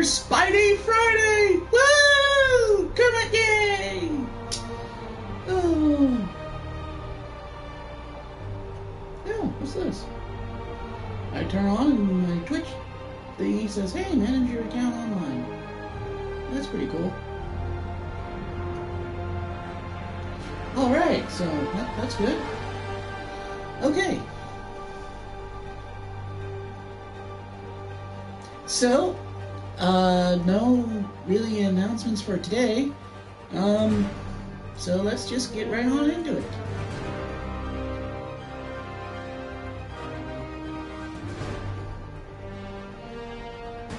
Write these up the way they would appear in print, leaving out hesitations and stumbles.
Spidey Friday! Woo! Come on, yay! Oh. Oh, what's this? I turn on and my Twitch thingy says, hey, manage your account online. That's pretty cool. Alright, so that's good. Okay. So, no really announcements for today. So let's just get right on into it.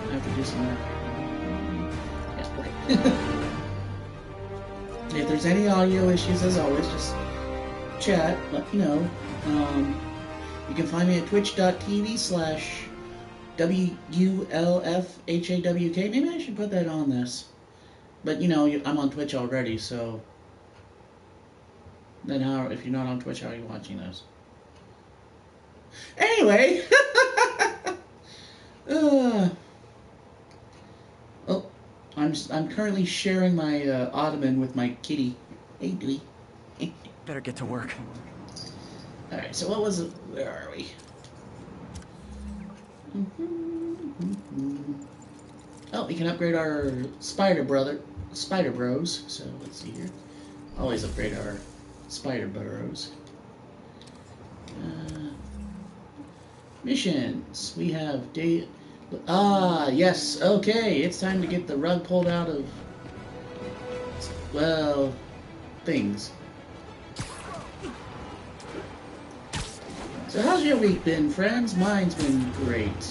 I have to do some more. Yeah, right. If there's any audio issues, as always, just chat, let me know. You can find me at twitch.tv/WULFHAWK. Maybe I should put that on this. But, you know, I'm on Twitch already, so... Then how, if you're not on Twitch, how are you watching this? Anyway! Oh, I'm currently sharing my ottoman with my kitty. Hey, Dewey. Better get to work. Alright, so what was it? Where are we? Oh, we can upgrade our Spider Bros. So let's see here. Always upgrade our Spider Bros. Missions. We have day. Ah, yes. Okay, it's time to get the rug pulled out of, well, things. So how's your week been, friends? Mine's been great.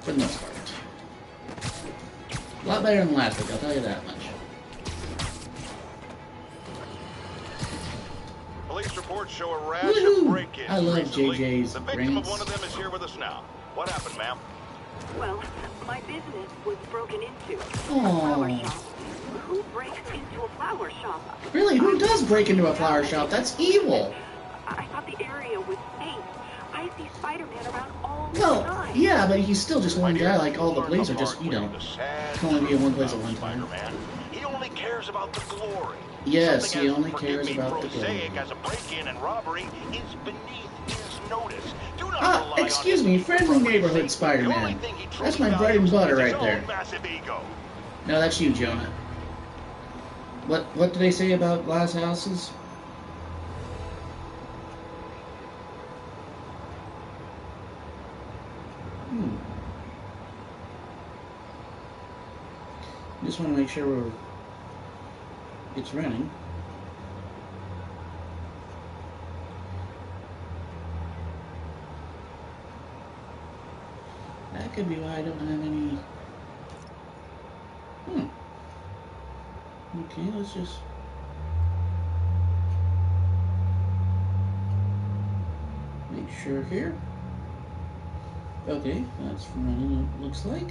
For the most part. A lot better than last week, I'll tell you that much. Police reports show a rash of break-ins. I love recently. JJ's The victim of one of them is here with us now. What happened, ma'am? Well, my business was broken into. Aww. A flower shop. Who breaks into a flower shop? Really? Who does break into a flower shop? That's evil. I thought the area was safe. I see Spider-Man around all the Well, time. yeah, but he's still just one guy. Like all the police are just, you know, can only be in one place at one time. He only cares about the glory. Yes, Something he as, only forgive cares me, about the prosaic glory. as a break-in and robbery is beneath his notice. Do not rely on Excuse his me, friendly neighborhood The only Spider-Man. thing he truly That's my bread and values butter is right his there. own massive ego. No, that's you, Jonah. What do they say about glass houses? Just want to make sure it's running. That could be why I don't have any. Okay, let's just. Make sure here. Okay, that's running, it looks like.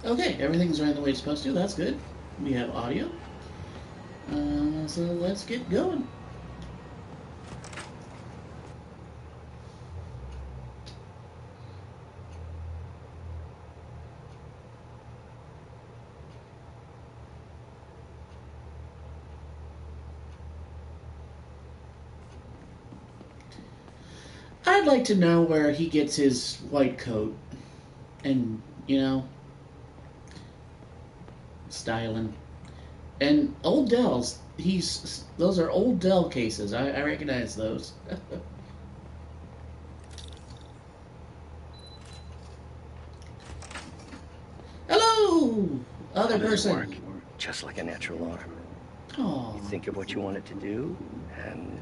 Okay, everything's running the way it's supposed to. That's good. We have audio. So let's get going. I'd like to know where he gets his white coat and, you know, styling. And old Dell's, those are old Dell cases. I recognize those. Hello, other person. Work, just like a natural arm. Oh. You think of what you want it to do, and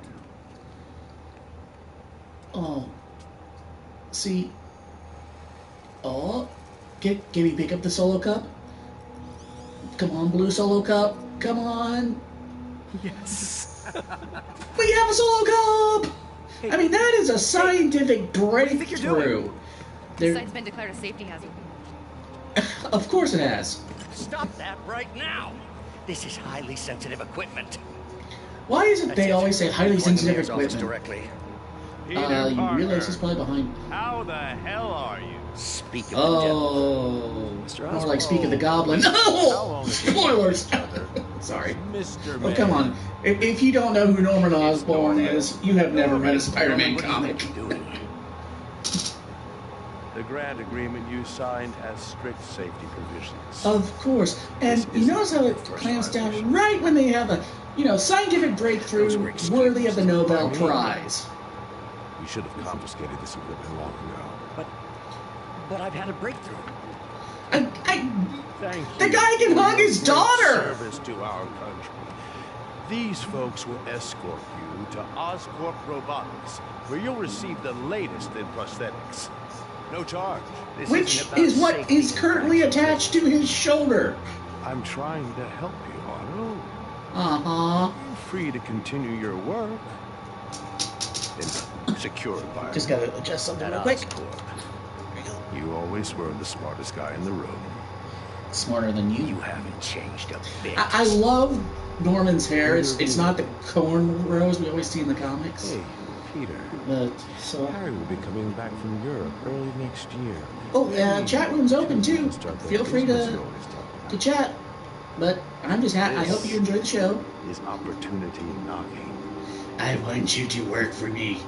Oh. See. Oh. Can he pick up the solo cup? Come on, blue solo cup. Come on. yes. We have a solo cup! Hey, I mean, that is a scientific What do you think you're breakthrough. doing? The site's been declared a safety hazard. Of course it has. Stop that right now! This is highly sensitive equipment. Why is it they always say highly Point the sensitive mayor's office equipment? directly. Peter You Parker, realize he's probably behind. how the hell are you? Speak of the devil. Oh, Mr. more like Osborn. Speak of the Goblin. How Oh, long have you known spoilers. each other? Sorry. Mr. Oh, come on. If you don't know who Norman Osborn is, you have never read a Spider-Man What do you comic. think you're doing? The grant agreement you signed has strict safety provisions. Of course. And This you isn't notice how it the first clamps down violation. right when they have a, scientific breakthrough Those were excuses. worthy of the Nobel Prize. We should have confiscated this equipment long ago. But I've had a breakthrough. Thank you. The guy can for hug your his great daughter! Service to our country. These folks will escort you to Oscorp Robotics, where you'll receive the latest in prosthetics. No charge. This Which isn't about is what safety is and currently financial attached to his shoulder. I'm trying to help you, Otto. Uh-huh. You're free to continue your work in a secure environment. Just gotta adjust something At real quick. Oscorp. You always were the smartest guy in the room. Smarter than you. You haven't changed a bit. I love Norman's hair. It's not the cornrows we always see in the comics. Hey, Peter. So. Harry will be coming back from Europe early next year. Oh, chat room's open too. Feel free to chat. But I'm just happy. I hope you enjoy the show. Is opportunity knocking. I want you to work for me.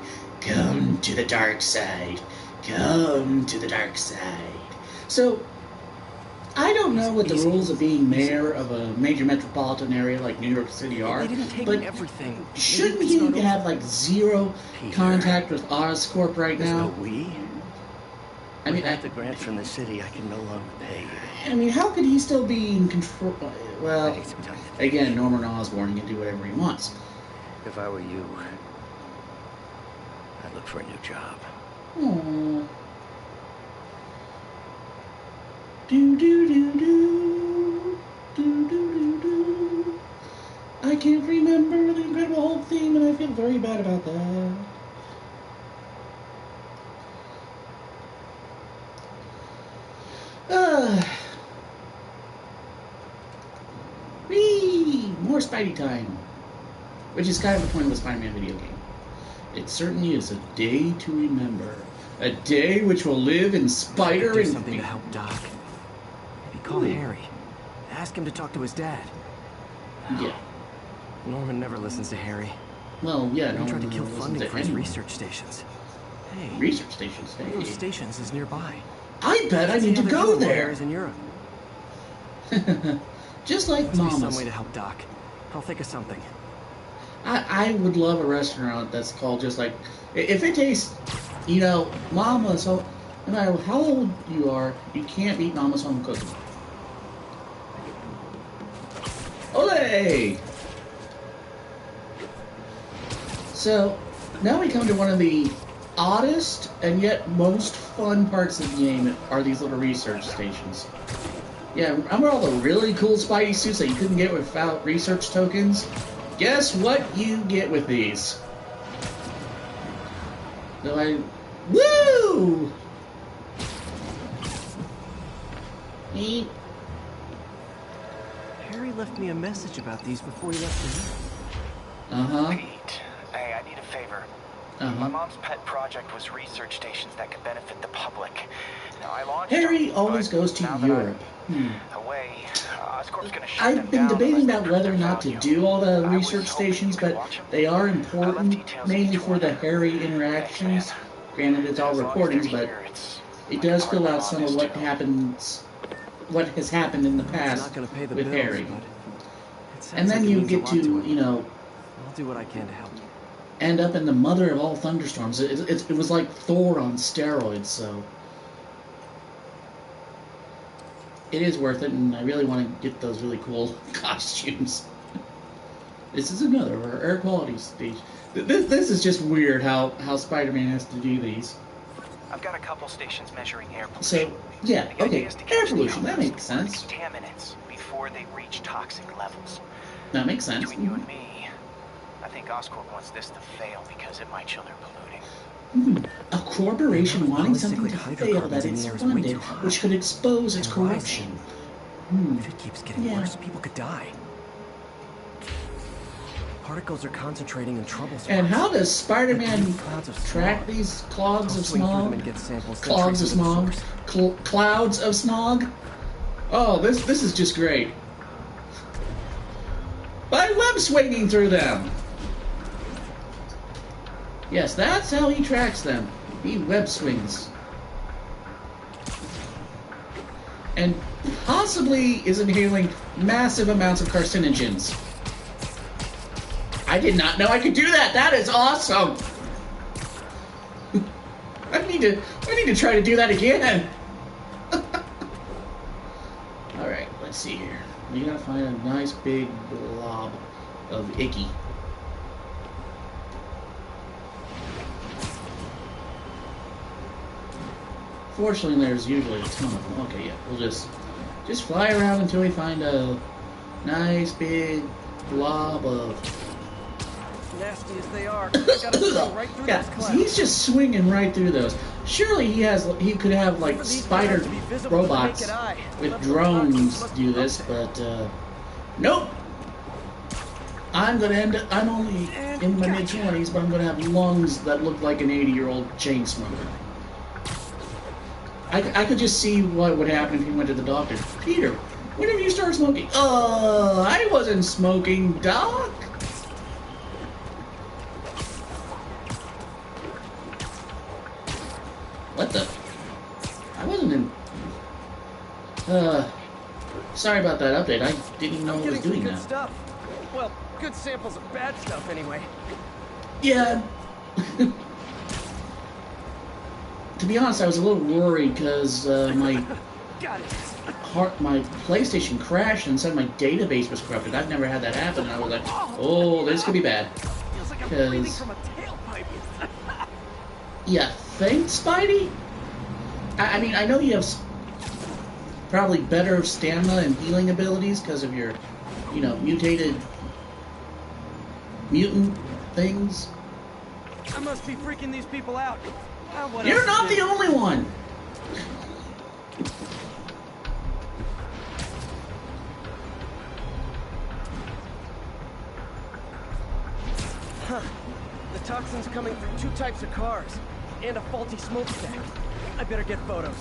Come to the dark side. Come to the dark side. So, I don't know what the rules of being mayor of a major metropolitan area like New York City are, They didn't take but everything. shouldn't Maybe it's he not have over. like zero Peter. contact with Oscorp right There's now? no we. I mean, Without the grant from the city, I can no longer pay you. I mean, how could he still be in control? I Well, need some time to think. again, Norman Osborn can do whatever he wants. If I were you, I'd look for a new job. Aww. Do do do do do do do do. I can't remember the Incredible Hulk theme, and I feel very bad about that. Whee! More Spidey time, which is kind of the point of a Spider-Man video game. It certainly is a day to remember. A day which will live in Spider Do and... something to help Doc. Maybe call Harry. Ask him to talk to his dad. Yeah. Norman never listens to Harry. Well, yeah, He no tried to one kill listens funding to for his anyone. research stations. Hey, Research stations, one of those hey. stations is nearby. I bet I See need how to they're go doing there. wars in Europe. Just like Must be some Mama's. way to help Doc. I'll think of something. I would love a restaurant that's called just like... If it tastes, Mama's home... No matter how old you are, you can't beat Mama's home cooking. Olé! So, now we come to one of the oddest and yet most fun parts of the game are these little research stations. Yeah, remember all the really cool Spidey suits that you couldn't get without research tokens? Guess what you get with these? Woo! Eat. Harry left me a message about these before he left the room. Uh-huh. Pete, hey, I need a favor. My Uh-huh. mom's pet project was research stations that could benefit the public. Now, I launched Harry them, always but goes to now that Europe. I'm away, Oscorp's gonna shut them I've been down debating unless about they whether or prove not to their do all the value. I was research hoping you stations, could but watch 'em. they are I left important, details of mainly each for one. the Harry interactions. Thanks, man. Granted, it's all As long as recordings, they're but here, it's it like does a fill part out of some of this, what too. happens, what has happened in the It's past not going to pay the with bills, Harry. but it sounds And then like it you means a get lot to, him. you know, I'll do what I can to help. end up in the mother of all thunderstorms. It was like Thor on steroids, so it is worth it, and I really want to get those really cool costumes. This is another of our air quality stage. This is just weird how Spider-Man has to do these. I've got a couple stations measuring air So, pollution. yeah, The idea okay, is to air catch the pollution, that elements makes or sense. contaminants before they reach toxic levels. That makes sense. Between you and me, I think Oscorp wants this to fail because it might show they're polluting. A corporation wanting something to Polycyclic fail hydrocarbons that in it's the air is way funded, too high. which could expose its And rising. corruption. If it keeps getting Yeah. worse, people could die. Particles are concentrating in trouble spots. And how does Spider-Man Clouds of track smog. these clogs I'll of swing through them smog? and get samples, then Clogs of trace them to smog? the source. Clouds of smog? Oh, this is just great. By web swinging through them. Yes, that's how he tracks them. He web swings. And possibly is inhaling massive amounts of carcinogens. I did not know I could do that. That is awesome. I need to try to do that again. All right, let's see here. We gotta find a nice big blob of icky. Fortunately, there's usually a ton of them. Okay, yeah, we'll just fly around until we find a nice big blob of. Nasty as they are, I gotta swing right through Yeah, those clouds. he's just swinging right through those. Surely he could have like spider robots with drones do this, but nope. I'm only in my mid-20s, but I'm gonna have lungs that look like an 80-year-old chain smoker. I could just see what would happen if he went to the doctor. Peter, when have you started smoking? I wasn't smoking, Doc. What the? I wasn't in... Sorry about that update. I didn't even know it was doing good that. stuff. Well, good samples of bad stuff anyway. Yeah. To be honest, I was a little worried because my PlayStation crashed and said my database was corrupted. I've never had that happen, and I was like, oh, this could be bad. Feels like I'm breathing from a tailpipe. Yeah, thanks, Spidey? I mean, I know you have probably better stamina and healing abilities because of your, you know, mutated mutant things. I must be freaking these people out. What You're else not is the only one! Huh. The toxin's coming through 2 types of cars and a faulty smokestack. I better get photos.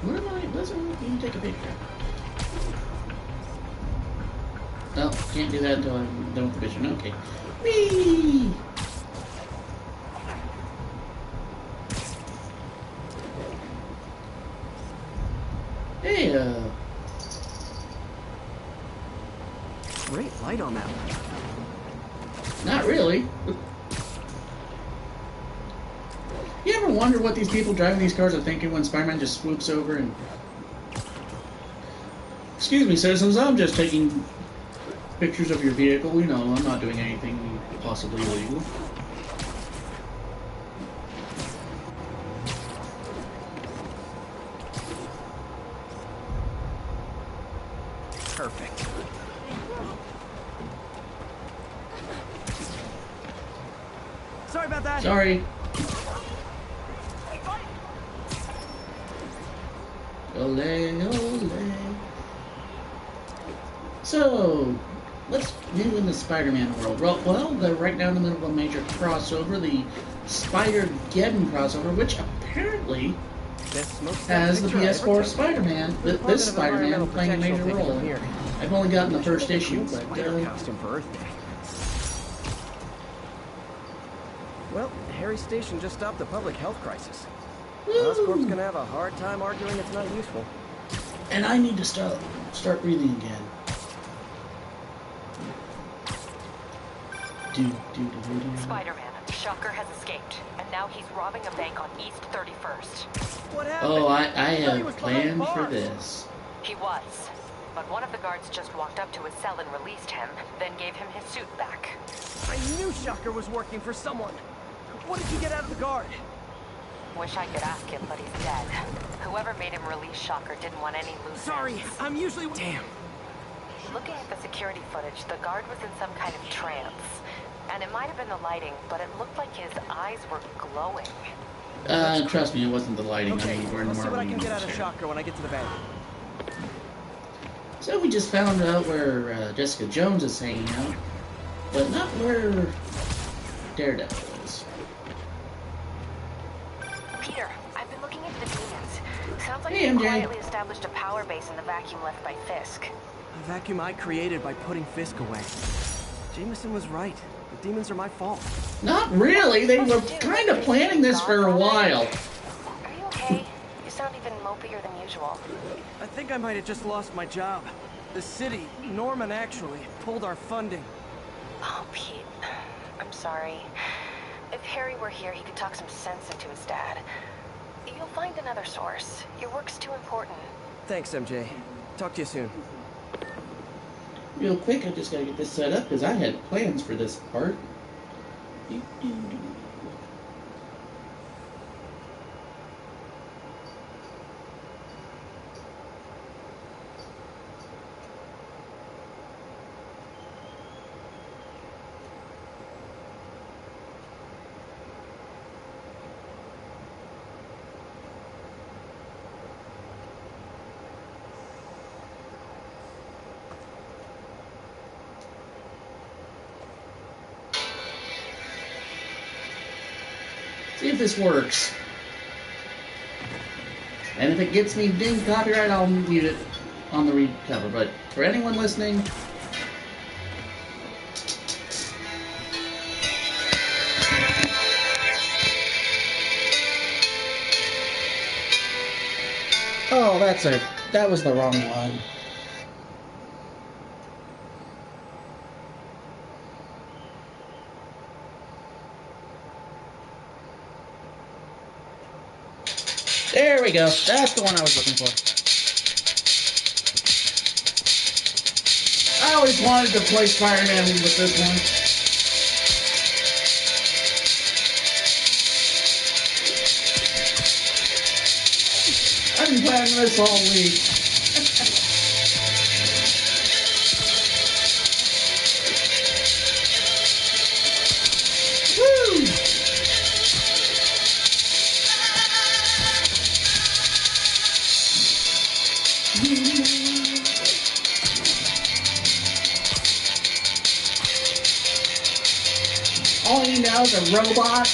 What am I? Listen, you can take a picture. Oh, can't do that until I'm done with the vision. Okay. Whee! Hey, Great light on that one. not really. You ever wonder what these people driving these cars are thinking when Spider-Man just swoops over and... Excuse me, citizens, I'm just taking pictures of your vehicle. You know, I'm not doing anything possibly illegal. Perfect. Sorry about that. Sorry. Ole, ole. So, what's new in the Spider-Man world? Well, they're right now in the middle of a major crossover, the Spider-Geddon crossover, which apparently has the PS4 Spider-Man, this Spider-Man playing a major role. I've only gotten the first issue, but costume for Earth Day. Well, Harry's station just stopped the public health crisis. Oscorp's gonna have a hard time arguing it's not useful. And I need to start breathing again. Spider-Man, Shocker has escaped, and now he's robbing a bank on East 31st. What happened? Oh, I have planned for this. He was, but one of the guards just walked up to his cell and released him, then gave him his suit back. I knew Shocker was working for someone. What did you get out of the guard? Wish I could ask him, but he's dead. Whoever made him release Shocker didn't want any loose Sorry, ends. I'm usually... Damn. Looking at the security footage, the guard was in some kind of trance. And it might have been the lighting, but it looked like his eyes were glowing. Trust me, it wasn't the lighting. Okay, I mean, we're in I'll the see what I can Marvel get out of universe. Shocker when I get to the bank. So we just found out where Jessica Jones is hanging out, but not where Daredevil is. Peter, I've been looking into the demons. Sounds like Hey, you MJ. quietly established a power base in the vacuum left by Fisk. A vacuum I created by putting Fisk away. Jameson was right. The demons are my fault. Not really. They were kind of planning this for a while. Are you okay? You sound even mopier than usual. I think I might have just lost my job. The city, Norman actually, pulled our funding. Oh, Pete. I'm sorry. If Harry were here, he could talk some sense into his dad. You'll find another source. Your work's too important. Thanks, MJ. Talk to you soon. Real quick, I just gotta get this set up because I had plans for this part. See if this works. And if it gets me dinged copyright, I'll mute it on the recover. But for anyone listening, oh, that was the wrong one. There we go. That's the one I was looking for. I always wanted to play Spider-Man with this one. I've been playing this all week. Woo! All you know is a robot,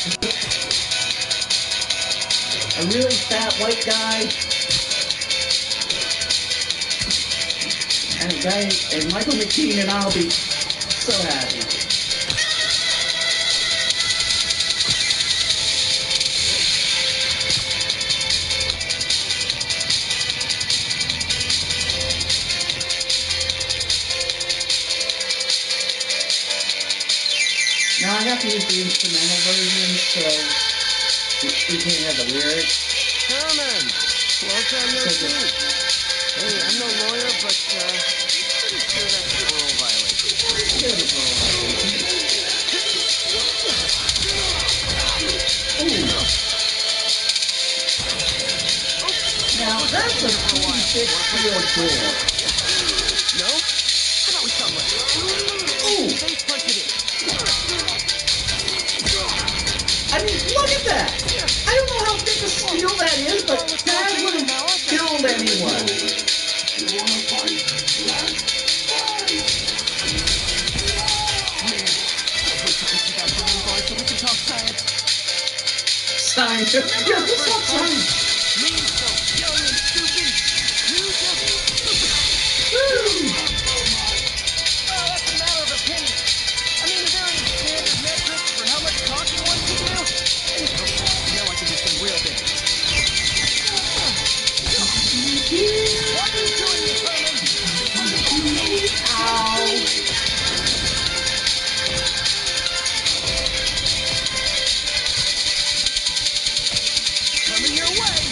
a really fat white guy, and Michael McKean, and I'll be so happy. Now I have to use the instrumental version, so we can't have the lyrics. Herman! Long time no see. Hey, I'm no lawyer, but I'm pretty sure that's a parole violation. Now that's a pretty big steel door. No? How about we somewhere? Ooh! Face punch it in. I mean, look at that! I don't know how thick a steel that is, but that would have killed anyone. Science. Yeah, let's talk science. Me, so young and stupid. You just stupid. Woo! Oh, that's a matter of opinion. I mean, is there any standard metric for how much talking one can do? Okay, now I can do some real damage. What are you doing, you Herman? Ow! Coming your way.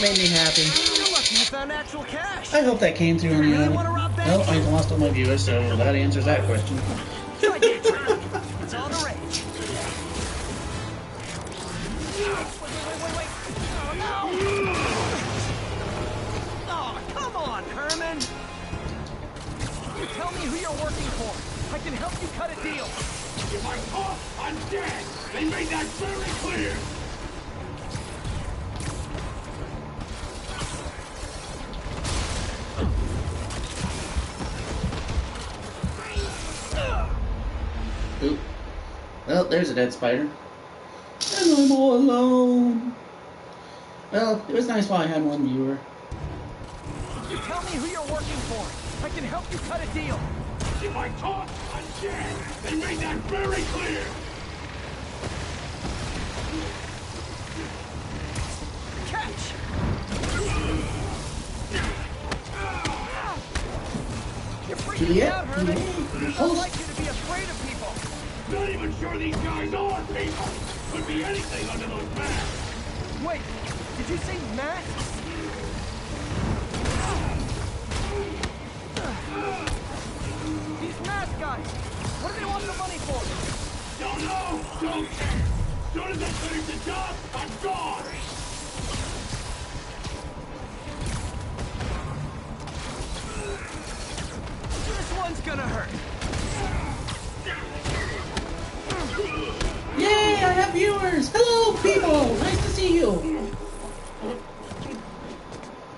made me happy. You're lucky you found actual cash. I hope that came through on the Really other. wanna rob Well, banks? I lost all my viewers, so that answers that question. So I did try. It's all the rage. Wait. Oh, no! Oh, come on, Herman! You tell me who you're working for. I can help you cut a deal. If I talk, I'm dead. They made that very clear. Oop. Well, there's a dead spider. And I'm all alone. Well, it was nice while I had one viewer. You tell me who you're working for. I can help you cut a deal. If I talk, I'm dead. They made that very clear. Catch! You're freaking Yeah. out, Herman. Yeah. I don't like you to be afraid of people. Not even sure these guys are people. Could be anything under those masks. Wait, did you say masks? These mask guys, what do they want the money for? Don't know. Don't care. As soon as I finish the job, I'm gone. This one's gonna hurt. Yay, I have viewers! Hello, people! Nice to see you!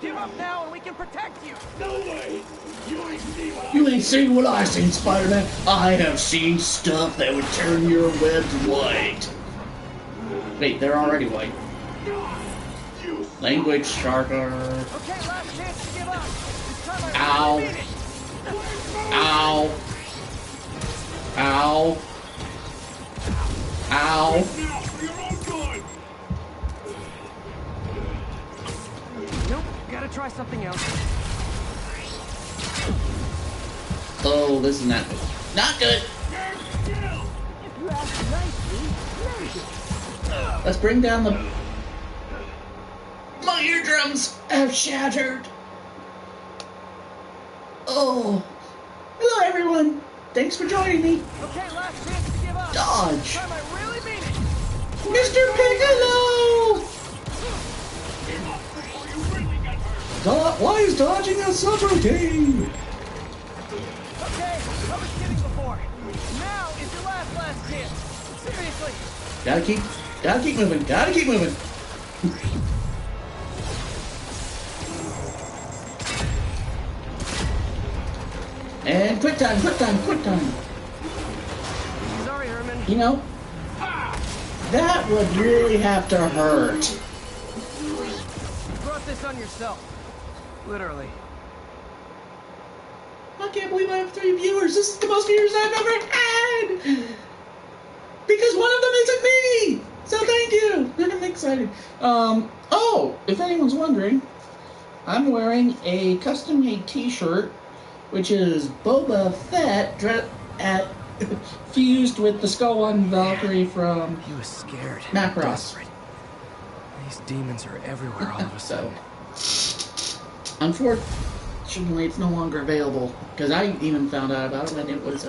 Give up now and we can protect you. No way. You ain't seen what You ain't seen what I seen, Spider-Man. I have seen stuff that would turn your webs white. Wait, they're already white. you. Language sharker. Okay, last chance to give up. This time I Ow. really mean it. Ow. Ow. Ow. Now, for your own good. Nope, gotta try something else. Oh, this is not good. Not good. If you ask nicely, very good. Let's bring down the... My eardrums have shattered. Oh. Hello, everyone. Thanks for joining me. Okay, last chance to give up. Dodge. This time I really mean it. Mr. Piccolo! Why is dodging a subroutine? Okay, I was kidding before. Now is your last chance. Seriously. Gotta keep moving. Gotta keep moving. And quick time. Sorry, Herman. You know, that would really have to hurt. You brought this on yourself. Literally. I can't believe I have 3 viewers. This is the most viewers I've ever had. Because one of them isn't me. So thank you. I'm excited. Oh, if anyone's wondering, I'm wearing a custom-made T-shirt, which is Boba Fett fused with the Skull One Valkyrie from He was scared. Macross. Desperate. These demons are everywhere all of a sudden. Unfortunately, it's no longer available because I even found out about it when it was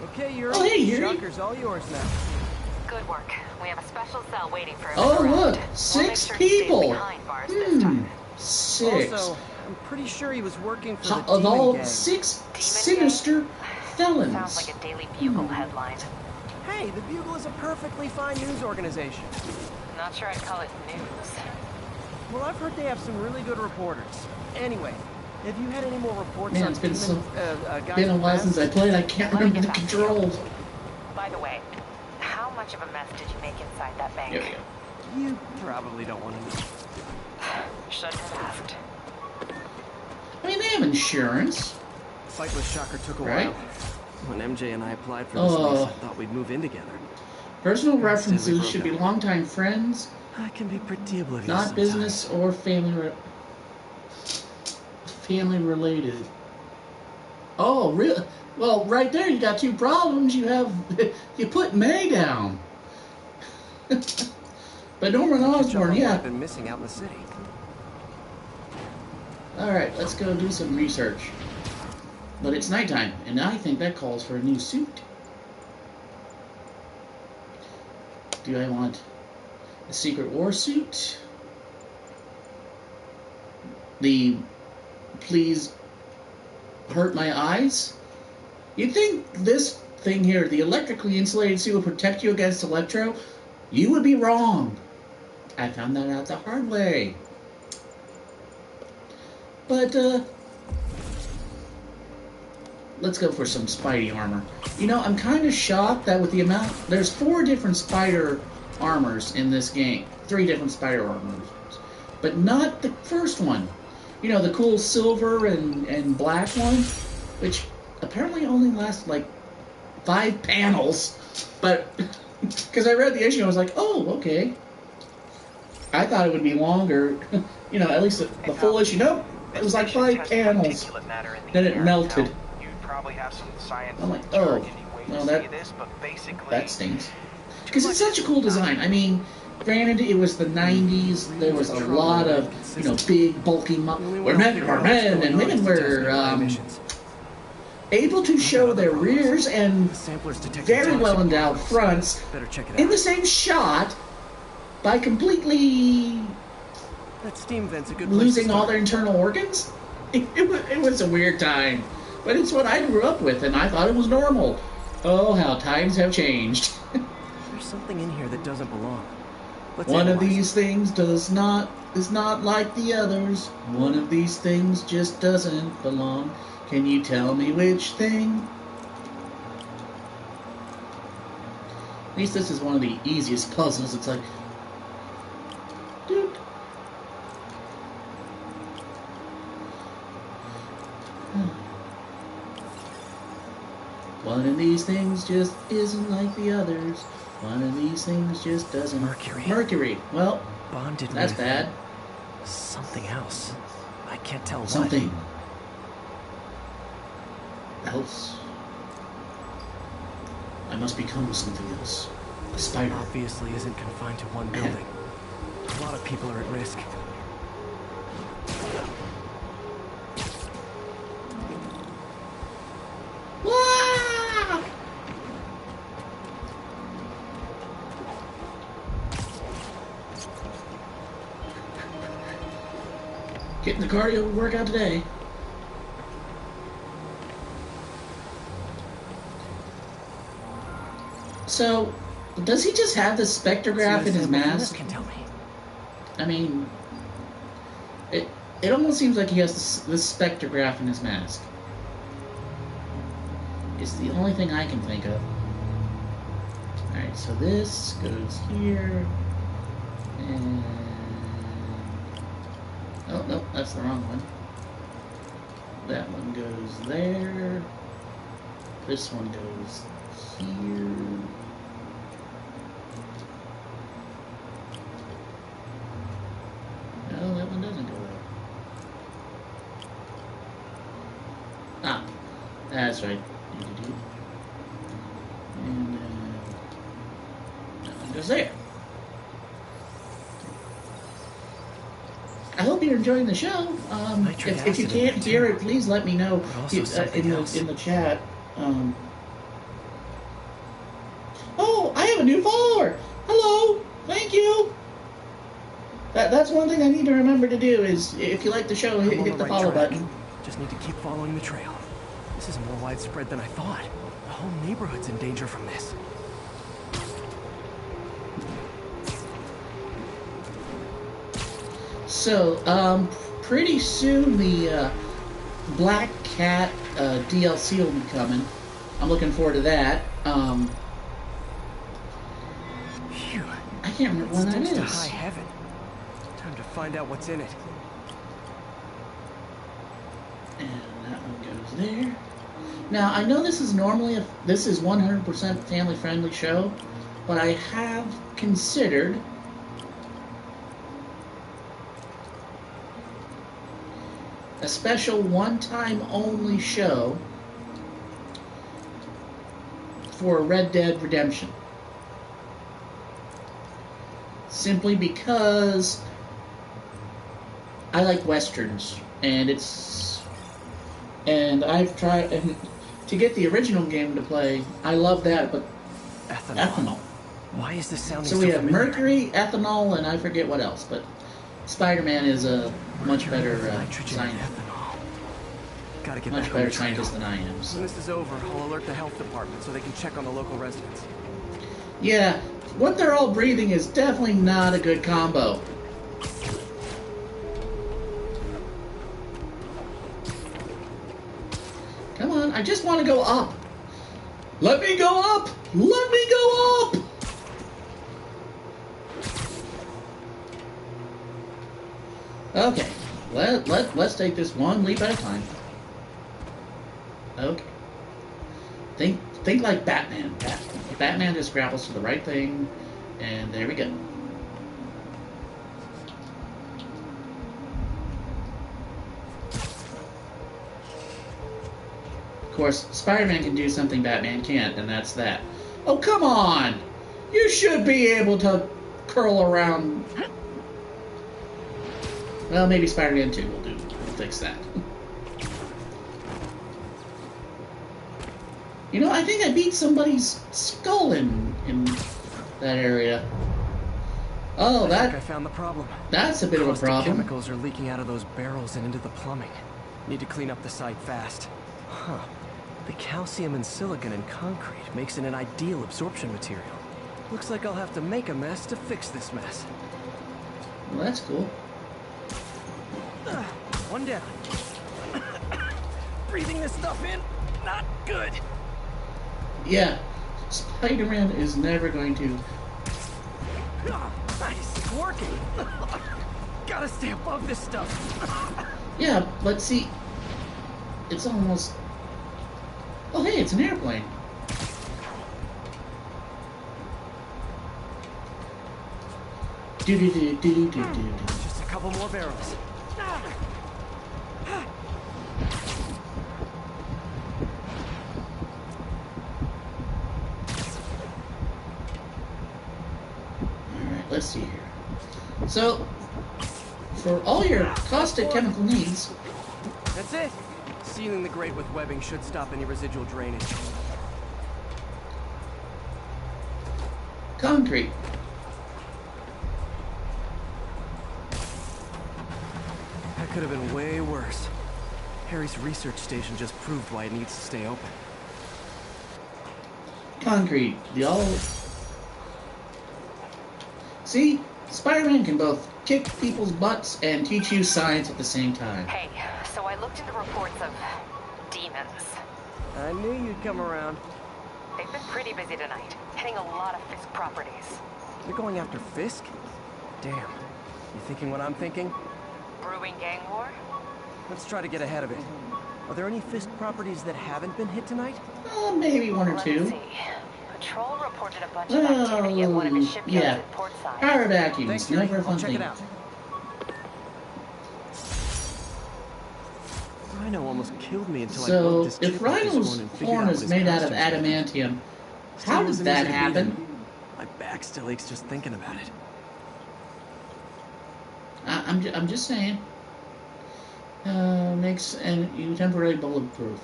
Okay, you're Oh, hey, Yuri. Shocker's all yours now. Good work. We have a special cell waiting for Oh, everyone look, around. 6 We'll make sure he stays people. behind bars this time. 6. Also, I'm pretty sure he was working for the Of demon all gang. 6 Demon sinister felons. Sounds like a Daily Bugle headline. Hey, the Bugle is a perfectly fine news organization. Not sure I'd call it news. Well, I've heard they have some really good reporters. Anyway, have you had any more reports Man, on it's been demon, guys been a with while masks? since I played. I can't Let me remember the get back to you. controls. By the way, how much of a mess did you make inside that bank? There we go. You probably don't want to know. Shouldn't have asked. I mean, they have insurance. Fight with Shocker took a Right? while. When MJ and I applied for this lease, I thought we'd move in together. Personal Instead, we references broke should be up. longtime friends, I can be pretty oblivious not sometimes. business or family related. Oh, really? Well, right there you got 2 problems. You put May down. But Norman Catch up Osborn, on what yeah. I've been missing out in the city. Alright, let's go do some research. But it's nighttime, and I think that calls for a new suit. Do I want a Secret War suit? The please hurt my eyes? You'd think this thing here, the electrically insulated suit, would protect you against electro? You would be wrong. I found that out the hard way. But, let's go for some Spidey armor. You know, I'm kind of shocked that with the amount... There's 4 different spider armors in this game. 3 different spider armors. But not the first one. You know, the cool silver and black one, which apparently only lasts like 5 panels. But, because I read the issue, I was like, oh, okay. I thought it would be longer. You know, at least the full issue. Nope, it was like 5 panels. Then it melted. You'd probably have some science. I'm like, oh, well, that stings. Because it's such a cool design. I mean, granted, it was the 90s. There was a lot of, you know, big, bulky... where men were men, and women were able to show their rears and very well endowed fronts in the same shot by completely losing all their internal organs. It was a weird time. But it's what I grew up with, and I thought it was normal. Oh, how times have changed. There's something in here that doesn't belong. One of these things is not like the others. One of these things just doesn't belong. Can you tell me which thing? At least this is one of the easiest puzzles. It's like, dude. One of these things just isn't like the others. One of these things just doesn't... Mercury. Well, bonded that's with bad. Something else. I can't tell what. Something else. I must become something else. A spider. Obviously isn't confined to one building. A lot of people are at risk. Getting the cardio workout today. So, does he just have the spectrograph in his mask? Can tell me. I mean, it almost seems like he has this spectrograph in his mask. It's the only thing I can think of. Alright, so this goes here. And... oh, no, that's the wrong one. That one goes there. This one goes here. No, that one doesn't go there. Ah, that's right. And that one goes there. I hope you're enjoying the show. If you can't hear it, please let me know in the chat. Oh, I have a new follower. Hello, thank you. That's one thing I need to remember to do is if you like the show, hit the follow button. Just need to keep following the trail. This is more widespread than I thought. The whole neighborhood's in danger from this. So, pretty soon the Black Cat DLC will be coming. I'm looking forward to that. Phew. I can't remember when that is. To high heaven. Time to find out what's in it. And that one goes there. Now, I know this is normally this is 100% family-friendly show, but I have considered a special one-time only show for Red Dead Redemption. Simply because I like westerns. and I've tried to get the original game to play. I love that, but ethanol. Why is this sounding so we have mercury, ethanol, and I forget what else, but Spider-Man is a much better scientist. Gotta get much better scientist than I am. So. When this is over, I'll alert the health department so they can check on the local residents. Yeah, what they're all breathing is definitely not a good combo. Come on, I just want to go up. Let me go up! Let me go up! Okay, let's take this one leap at a time. Okay. Think like Batman. Batman just grapples to the right thing, and there we go. Of course, Spider-Man can do something Batman can't, and that's that. Oh, come on! You should be able to curl around. Well, maybe Spider-Man 2 will do. We'll fix that. You know, I think I beat somebody's skull in that area. Oh, I think I found the problem. That's a bit of a problem. Chemicals are leaking out of those barrels and into the plumbing. Need to clean up the site fast. Huh. The calcium and silicon in concrete makes it an ideal absorption material. Looks like I'll have to make a mess to fix this mess. Well, that's cool. One down. Breathing this stuff in, not good. Yeah, Spider-Man is never going to... Nice, it's working. Gotta stay above this stuff. Yeah, but see, it's almost... Oh, hey, it's an airplane. Just a couple more barrels. Alright, let's see here. So, for all your caustic chemical needs... That's it. Sealing the grate with webbing should stop any residual drainage. Concrete. That could have been way worse. Harry's research station just proved why it needs to stay open. Concrete. See? Spider-Man can both kick people's butts and teach you science at the same time. Hey, so I looked into reports of demons. I knew you'd come around. They've been pretty busy tonight, hitting a lot of Fisk properties. They're going after Fisk? Damn. You thinking what I'm thinking? Brewing gang war? Let's try to get ahead of it. Are there any Fisk properties that haven't been hit tonight? Maybe one or two. Let's see. Patrol reported a bunch of activity at one of the shipyards at Portside. Power vacuums, never a fun I'll check thing. it out. Rhino almost killed me until I broke this chip if Rhino's horn is made out of adamantium, how does that happen? My back still aches just thinking about it. I'm just saying. Makes you temporarily bulletproof.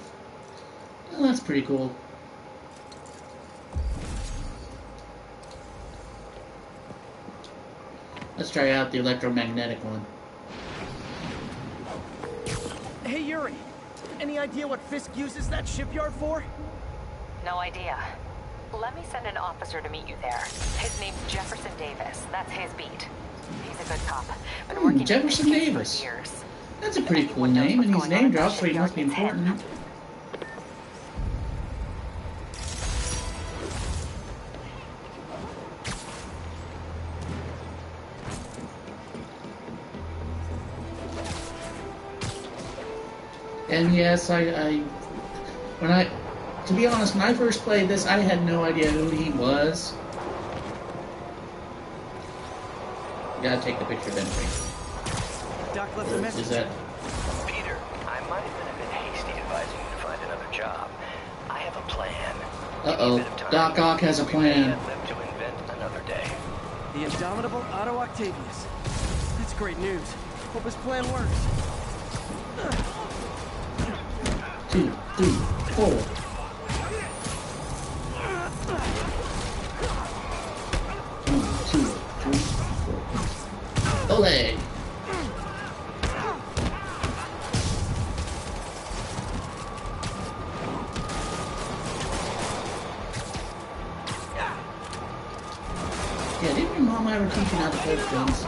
Well, that's pretty cool. Let's try out the electromagnetic one. Hey, Yuri. Any idea what Fisk uses that shipyard for? No idea. Let me send an officer to meet you there. His name's Jefferson Davis. That's his beat. He's a good cop. Been working Jefferson Davis. for years. That's a pretty cool name, and he's name dropped, so he must be important. And yes, to be honest, when I first played this, I had no idea who he was. Gotta take the picture then. Doc left a message. Is that? Peter, I might have been a bit hasty advising you to find another job. I have a plan. Uh-oh. Doc Ock has a plan. Live to invent another day. The indomitable Otto Octavius. That's great news. Hope his plan works. 2, 3, 4. One, 2, 3, 4. Ole! Yeah, didn't your mom ever teach you how to hold things?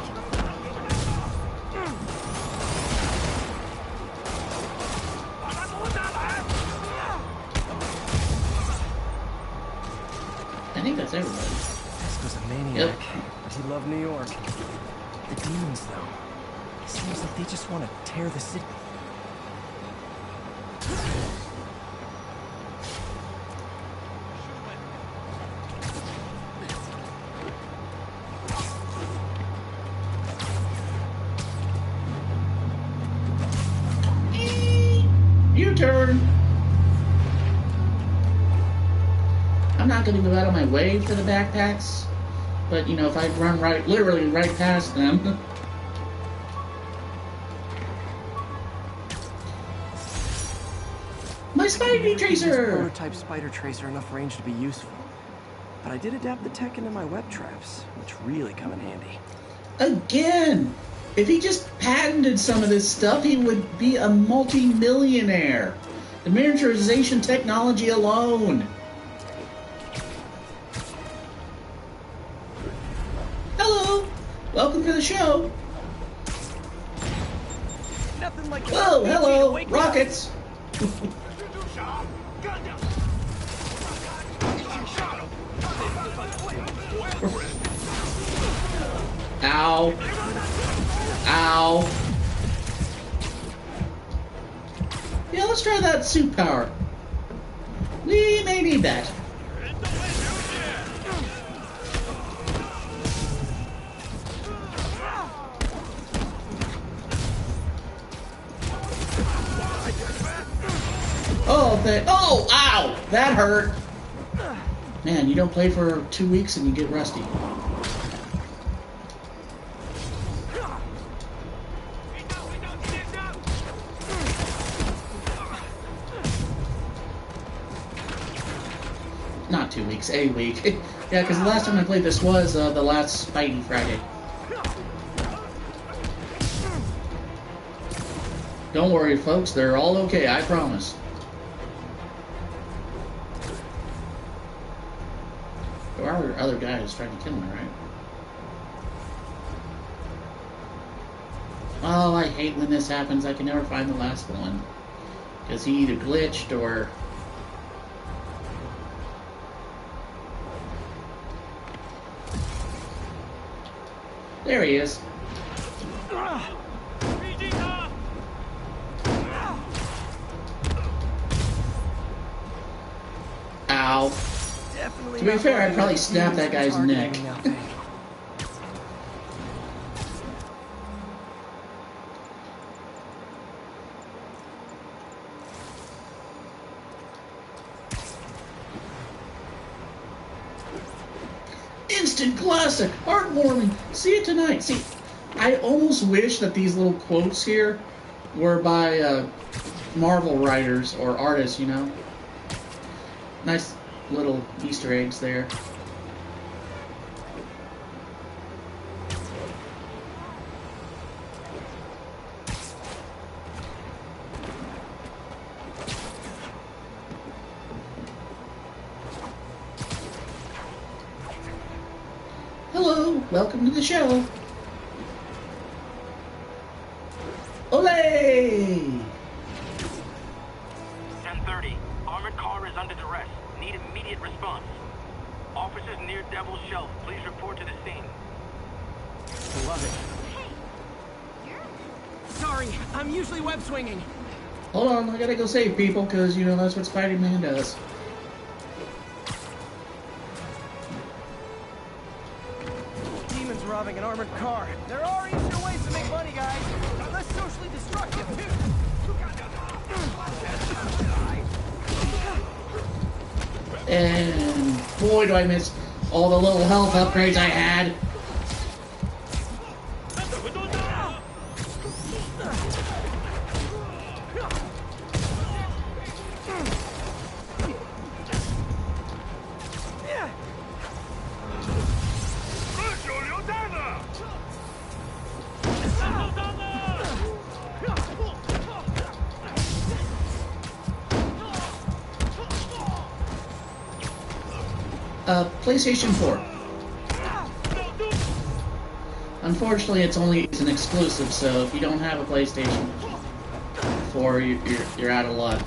I think that's everybody. This was a maniac, but he loved New York. The demons, though. It seems like they just want to tear the city. U-turn! I'm not going to go out of my way for the backpacks, but, you know, if I run literally right past them... My Spidey Tracer! Prototype spider tracer enough range to be useful. But I did adapt the tech into my web traps, which really come in handy. Again! If he just patented some of this stuff, he would be a multi-millionaire. The miniaturization technology alone. Hello! Welcome to the show. Nothing like Whoa, hello! Rockets! Ow. Ow. Yeah, let's try that suit power. We may need that. Oh, ow! That hurt. Man, you don't play for 2 weeks and you get rusty. Not 2 weeks, a week. Yeah, because the last time I played this was the last Spidey Friday. Don't worry, folks. They're all okay, I promise. There are other guys trying to kill me, right? Oh, I hate when this happens. I can never find the last one. Because he either glitched or... There he is. Ow. To be fair, I'd probably snap that guy's neck. Instant classic, heartwarming. See it tonight. See, I almost wish that these little quotes here were by Marvel writers or artists, you know. Nice little Easter eggs there. Hello, welcome to the show. Olay! 10:30. Armored car is under duress. Need immediate response. Officers near Devil's Shelf. Please report to the scene. Love it. Hey, you're... Sorry, I'm usually web swinging. Hold on, I gotta go save people, because, you know, that's what Spider-Man does. Demons robbing an armored car. There are easier ways to make money, guys. Less socially destructive. And boy, do I miss all the little health upgrades I had. PlayStation 4. Unfortunately, it's an exclusive, so if you don't have a PlayStation 4, you're out of luck.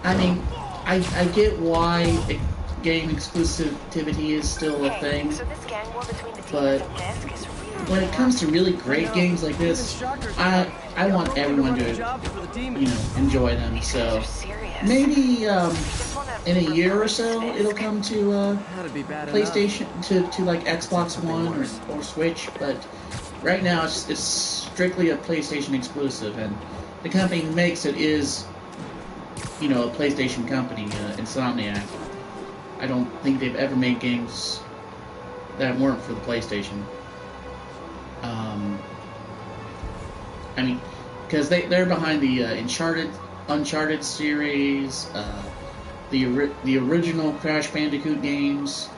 I mean, I get why game exclusivity is still a thing, but when it comes to really great games like this, I want everyone to, enjoy them. So maybe in a year or so it'll come to PlayStation, to like Xbox One or Switch, but right now it's strictly a PlayStation exclusive, and the company who makes it is, a PlayStation company, Insomniac. I don't think they've ever made games that weren't for the PlayStation. I mean, because they're behind the Uncharted series, the original Crash Bandicoot games,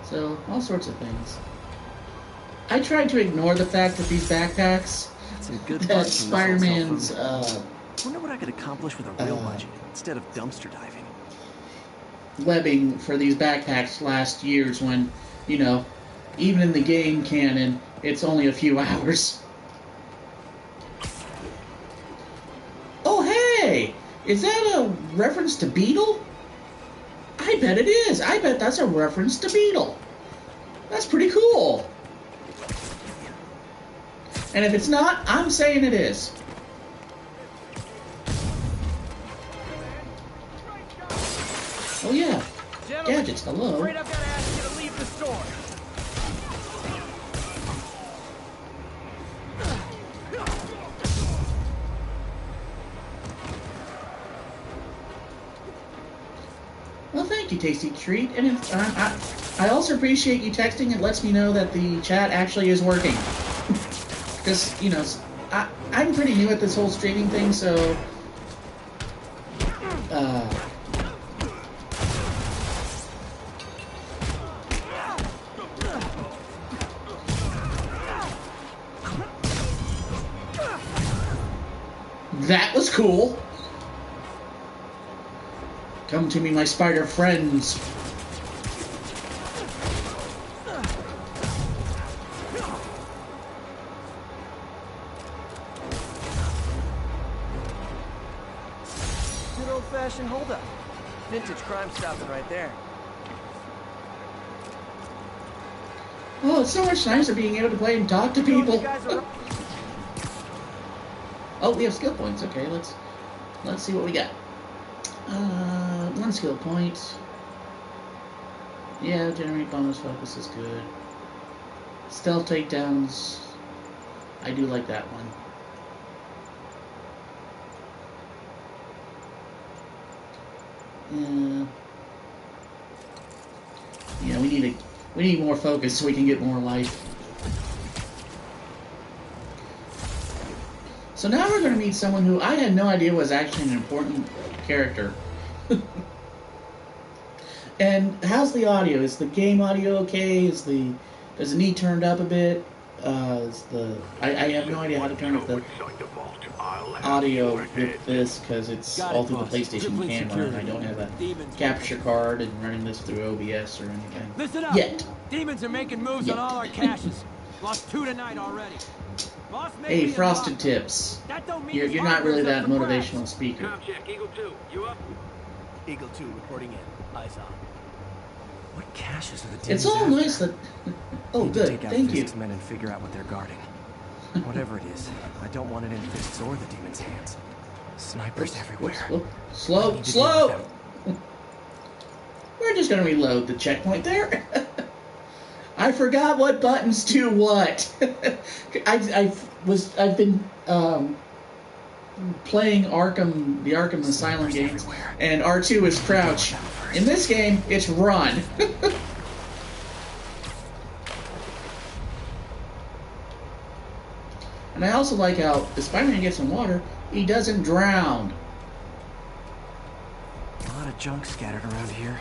so all sorts of things. I tried to ignore the fact that these backpacks, that Spider-Man's, wonder what I could accomplish with a real budget instead of dumpster diving. Webbing for these backpacks last year's when, even in the game canon, it's only a few hours. Oh, hey! Is that a reference to Beetle? I bet it is. I bet that's a reference to Beetle. That's pretty cool. And if it's not, I'm saying it is. Oh yeah, Gadgets, hello. Afraid I've got to ask you to leave the store. Well, thank you, Tasty Treat. And I also appreciate you texting. It lets me know that the chat actually is working. Because, I'm pretty new at this whole streaming thing, so... That was cool. Come to me, my spider friends. Good old-fashioned holdup. Vintage crime stopping right there. Oh, it's so much nicer being able to play and talk to people. Oh, we have skill points. Okay, let's see what we got. 1 skill point. Yeah, generate bonus focus is good. Stealth takedowns. I do like that one. Yeah, we need more focus so we can get more life. So now we're going to meet someone who I had no idea was actually an important character. And how's the audio? Is the game audio okay? Does the knee turned up a bit? I have no idea how to turn up the audio with this because it's all through the PlayStation camera and I don't have a capture card and running this through OBS or anything. Listen up. Yet. Demons are making moves on all our caches. Lost 2 tonight already. Hey, Frosted Tips. You're not really that motivational speaker. Check, Eagle 2, you up? Eagle 2 reporting in. Eyes on. What caches are the demons? It's all nice that... Oh, good. Take out Thank you. Fist's men and figure out what they're guarding. Whatever it is, I don't want it in Fist's or the demons' hands. Snipers everywhere. Slow. We're just gonna reload the checkpoint there. I forgot what buttons do what. I've been playing the Arkham Asylum games, and R2 is crouch. In this game, it's run. And I also like how if Spider-Man gets in water, he doesn't drown. A lot of junk scattered around here.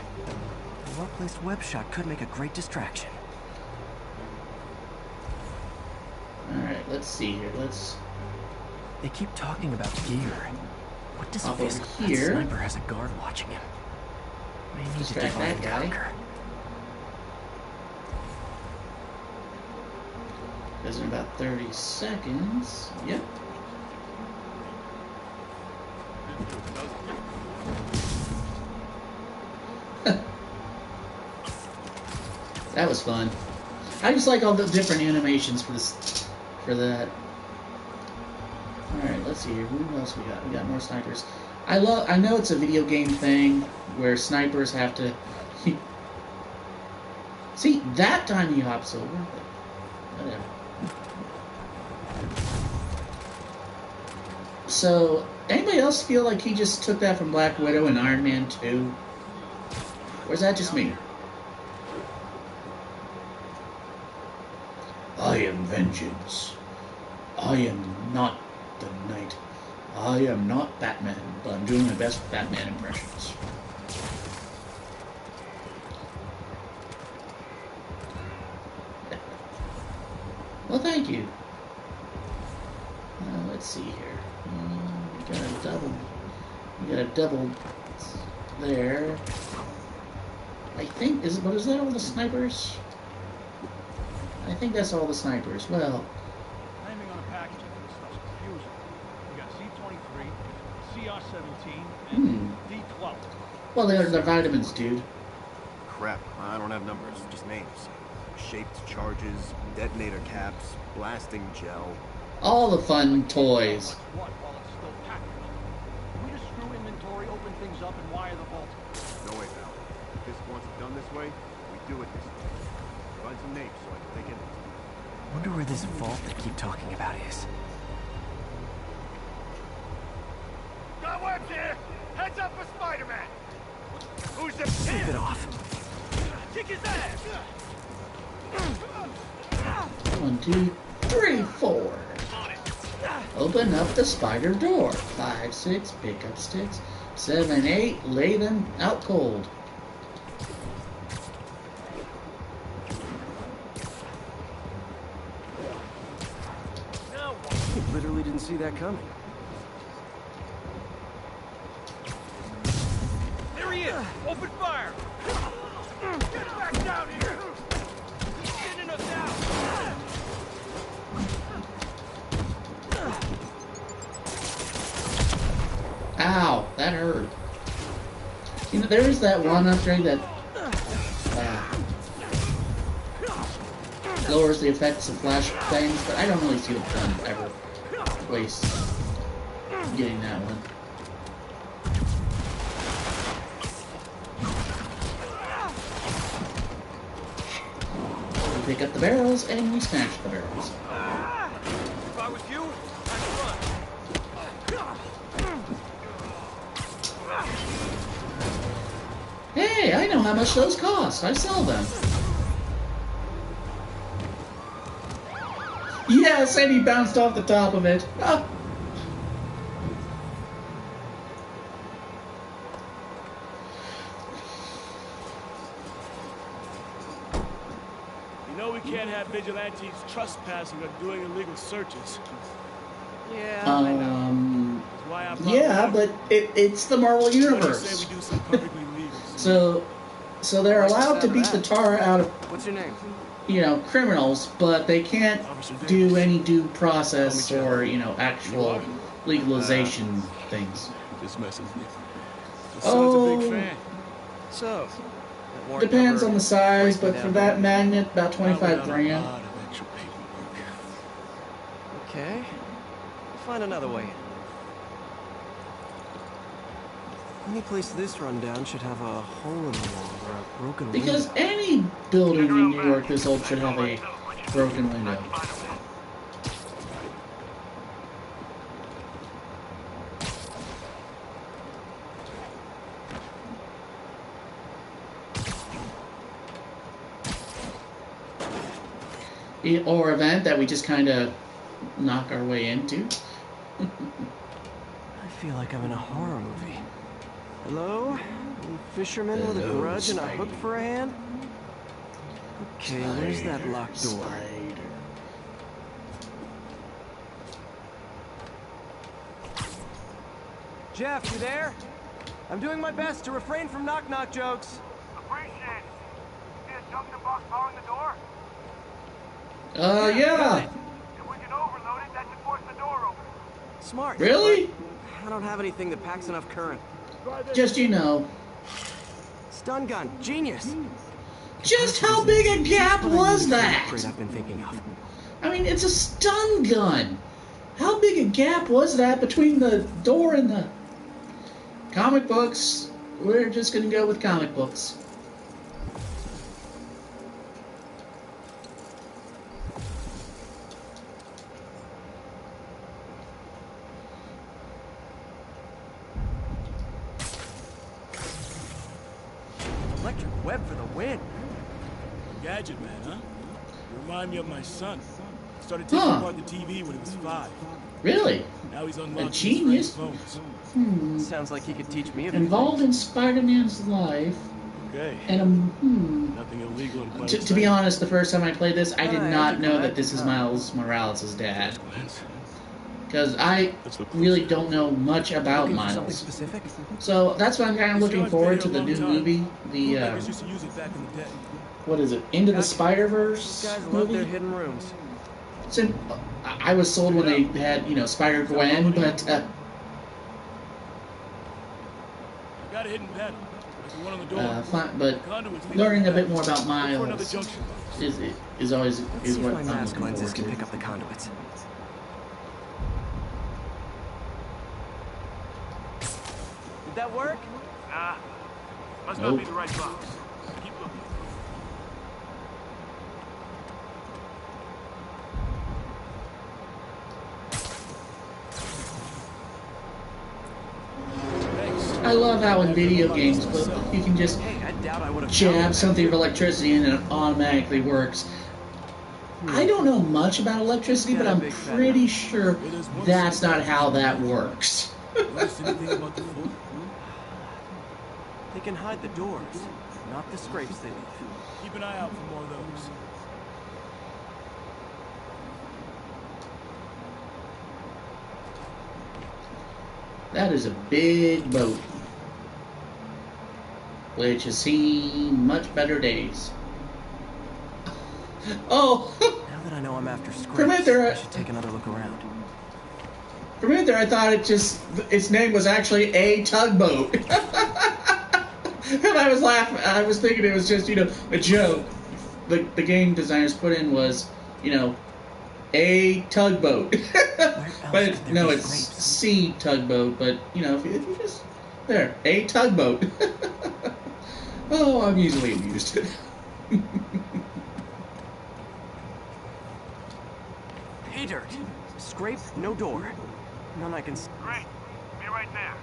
A well-placed web shot could make a great distraction. let's see here. Let's. They keep talking about gear. What does Up this? over here. That sniper has a guard watching him. May need to Distract divide that and guy. conquer. There's in about 30 seconds. Yep. That was fun. I just like all the different animations for this, for that. All right, let's see here. Who else we got? We got more snipers. I know it's a video game thing where snipers have to. See, that time he hops over. But whatever. So, anybody else feel like he just took that from Black Widow and Iron Man 2? Or is that just me? I am vengeance. I am not the knight. I am not Batman, but I'm doing my best Batman impressions. Well, thank you. Let's see here. We got a double there. I think, what is that, all the snipers? I think that's all the snipers. Well, Naming on the packaging for this stuff's confusing. We got C23, CR17, and D12. Well, they're vitamins, dude. Crap, I don't have numbers, just names. Shaped charges, detonator caps, blasting gel. All the fun toys. What, while it's still packed? We just screw inventory, open things up, and wire the vault. No way, pal. If this wants it done this way, we do it this way. Find some names so I can take it. Wonder where this vault they keep talking about is. Got webs here! Heads up for Spider-Man! Who's the Keep it off. Kick his ass! 1, 2, 3, 4. Open up the spider door. 5, 6, pick up sticks. 7, 8, lay them out cold. Literally didn't see that coming. There he is! Open fire! Get back down here! He's getting us out! Ow, that hurt. You know, there is that one upgrade that lowers the effects of flash things, but I don't really see the point ever waste getting that one. We pick up the barrels and we smash the barrels. If I was you, I'd run. Hey, I know how much those cost. I sell them. Yes, and he bounced off the top of it. Ah. You know we can't have vigilantes trespassing or doing illegal searches. Yeah, I know. Yeah, but it's the Marvel Universe. So they're allowed to beat the tar out of, what's your name? You know, criminals, but they can't do any due process or, you know, actual legalization things. Just messing with me. Oh, Big fan. So, depends on the size, but for that magnet, about 25 grand. Okay, we'll find another way in. Any place this rundown should have a hole in the wall or a broken window. Because any building in New York this old should have a broken window. Or event that we just kind of knock our way into. I feel like I'm in a horror movie. Hello? Fisherman with a grudge and a hook for a hand? Okay, where's that locked door? Jeff, you there? I'm doing my best to refrain from knock-knock jokes. Appreciate it. See a junction box powering the door? Yeah. If we can overload it, that should force the door open. Smart. Really? I don't have anything that packs enough current. Just, you know. Stun gun. Genius. Just how big a gap was that? Upgrade I've been thinking of. I mean, it's a stun gun. How big a gap was that between the door and the comic books? We're just gonna go with comic books. Electric web for the win. Gadget man, huh? You remind me of my son. Started taking apart the TV when he was 5. Really? Now he's A unlocking genius. phones. Sounds like he could teach me. Involved in Spider-Man's life. Okay. And Nothing illegal in to be honest, the first time I played this, I did not know that this is Miles Morales' dad. Because I really don't know much about Miles. So that's why I'm kind of looking forward to the new movie. The what is it? Into the Spider-Verse Guys love movie? their hidden rooms. So, I was sold when they had, you know, Spider-Gwen, but got a hidden panel. Like the one on the door. fine, but learning a bit more about Miles is always Let's see what if my I'm mask looking lenses forward can to. pick up the conduits. Did that work? Nah. Must Nope. not be the right box. Keep looking. I love how in video games you can just jab something of electricity in and it automatically works. I don't know much about electricity, but I'm pretty sure that's not how that works. They can hide the doors, not the scrapes they leave. Keep an eye out for more of those. That is a big boat, which has seen much better days. Oh! Now that I know I'm after scrapes, For a minute there, I should take another look around. For a minute there, I thought its name was actually a tugboat. And I was laughing. I was thinking it was just, you know, a joke. The game designers put in was, you know, a tugboat. But no, it's C tugboat. But you know, if you just there, a tugboat. Oh, I'm easily amused. Pay dirt. Scrape, no door. None I can. Great. Be right there.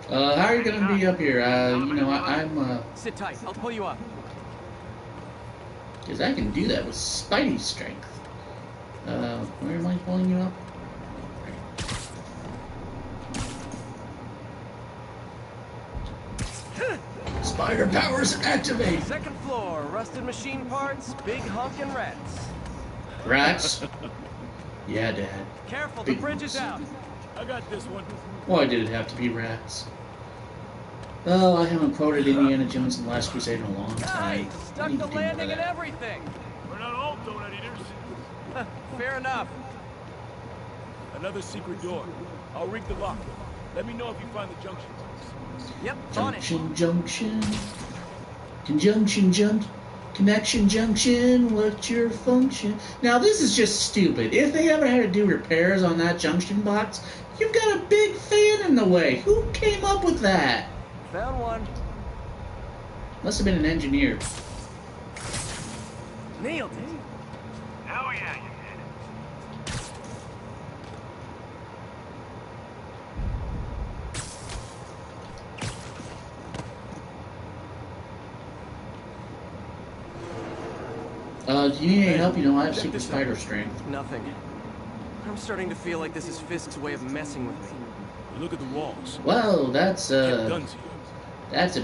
How are you gonna be up here? You know, I'm Sit tight. I'll pull you up. because I can do that with Spidey strength. Where am I pulling you up? Spider powers activate! Second floor, rusted machine parts, big honkin' rats. Rats? Yeah, Dad. Careful, Big the bridge ones. is out. I got this one. Why did it have to be rats? Oh, I haven't quoted Indiana Jones and the Last Crusade in a long time. Nice! I Stuck need the to do more of landing and that. everything. We're not all donut eaters. Fair enough. Another secret door. I'll rig the lock. Let me know if you find the junction box. Yep, on it. Junction. Conjunction junction. Connection junction, what's your function? Now this is just stupid. If they ever had to do repairs on that junction box, you've got a big fan in the way. Who came up with that? Found one. Must have been an engineer. Nailed it. Hell yeah, you did. Do you need any help? You know, I have super spider strength. Nothing. I'm starting to feel like this is Fisk's way of messing with me. Look at the walls. Well, that's a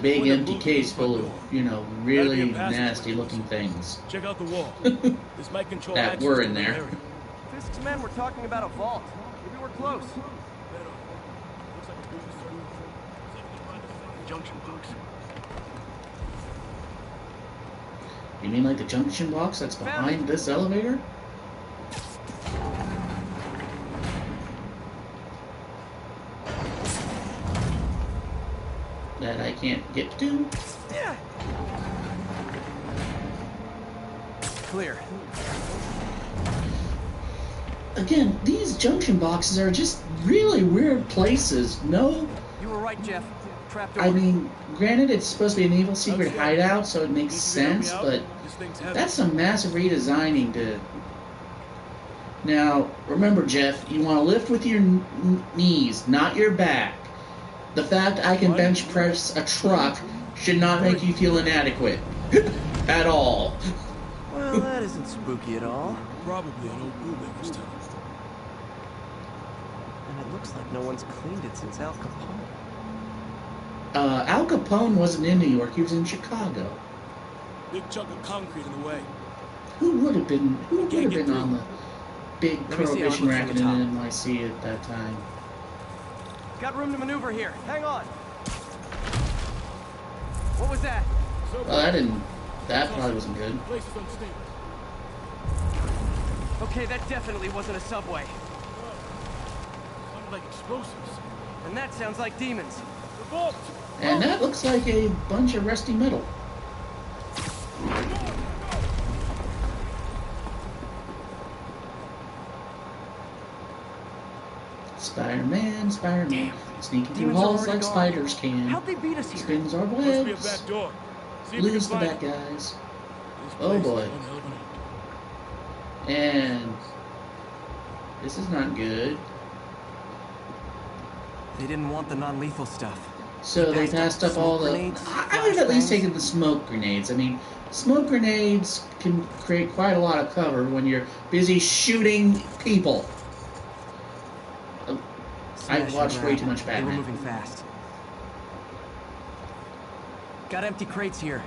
big empty case full of, you know, really nasty looking things. Check out the wall. This might control that access were to in the there. area. Fisk's men were talking about a vault. Maybe we're close. junction box. You mean like the junction box that's behind this elevator? That I can't get to? Clear. Again, these junction boxes are just really weird places. No, You were right, Jeff. Trapped I mean, granted, it's supposed to be an evil secret hideout, so it makes sense, but that's some massive redesigning to... Now, remember, Jeff, you want to lift with your knees, not your back. The fact I can bench press a truck should not make you feel inadequate. At all. Well, that isn't spooky at all. Probably an old bootlegger's tunnel. And it looks like no one's cleaned it since Al Capone. Al Capone wasn't in New York, he was in Chicago. Big chunk of concrete in the way. Who would have been on the big prohibition racket in NYC at that time? Got room to maneuver here. Hang on. What was that? Well, that probably wasn't good. Okay, that definitely wasn't a subway. Sounded like explosives. And that sounds like demons. Revolt! And that looks like a bunch of rusty metal. Spider-Man, Spider-Man. Sneaking through halls like spiders can. How'd they beat us here? Spins our Must be a webs. back door. See if we can Lose the find bad it. guys. This Oh place boy. is one hell of an And this is not good. They didn't want the non-lethal stuff. So they passed up all the... I would have at least taken the smoke grenades. I mean, smoke grenades can create quite a lot of cover when you're busy shooting people. I've watched way too much They were Batman. moving fast. Got empty crates here.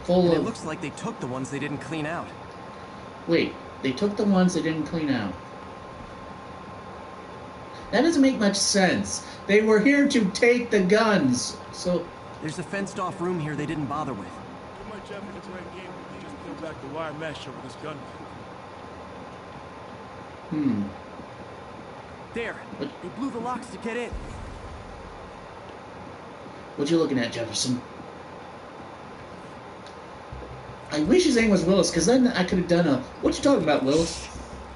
Full And of... it looks like they took the ones they didn't clean out. Wait, they took the ones they didn't clean out. That doesn't make much sense. They were here to take the guns, so... There's a fenced-off room here they didn't bother with. Too much effort to play a game. We just peel back the wire mesh over this gun. There. They blew the locks to get in. What you looking at, Jefferson? I wish his name was Willis, because then I could have done a... What you talking about, Willis?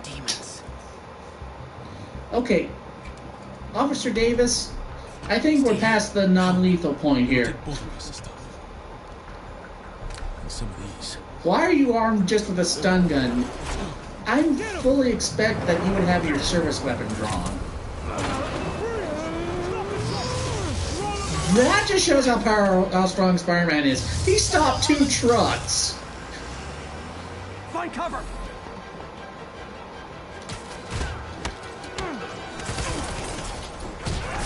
Demons. Okay. Officer Davis, I think we're past the non-lethal point here. Take both of us and stuff. And some of these. Why are you armed just with a stun gun? I fully expect that you would have your service weapon drawn. That just shows how strong Spider-Man is. He stopped 2 trucks. Find cover.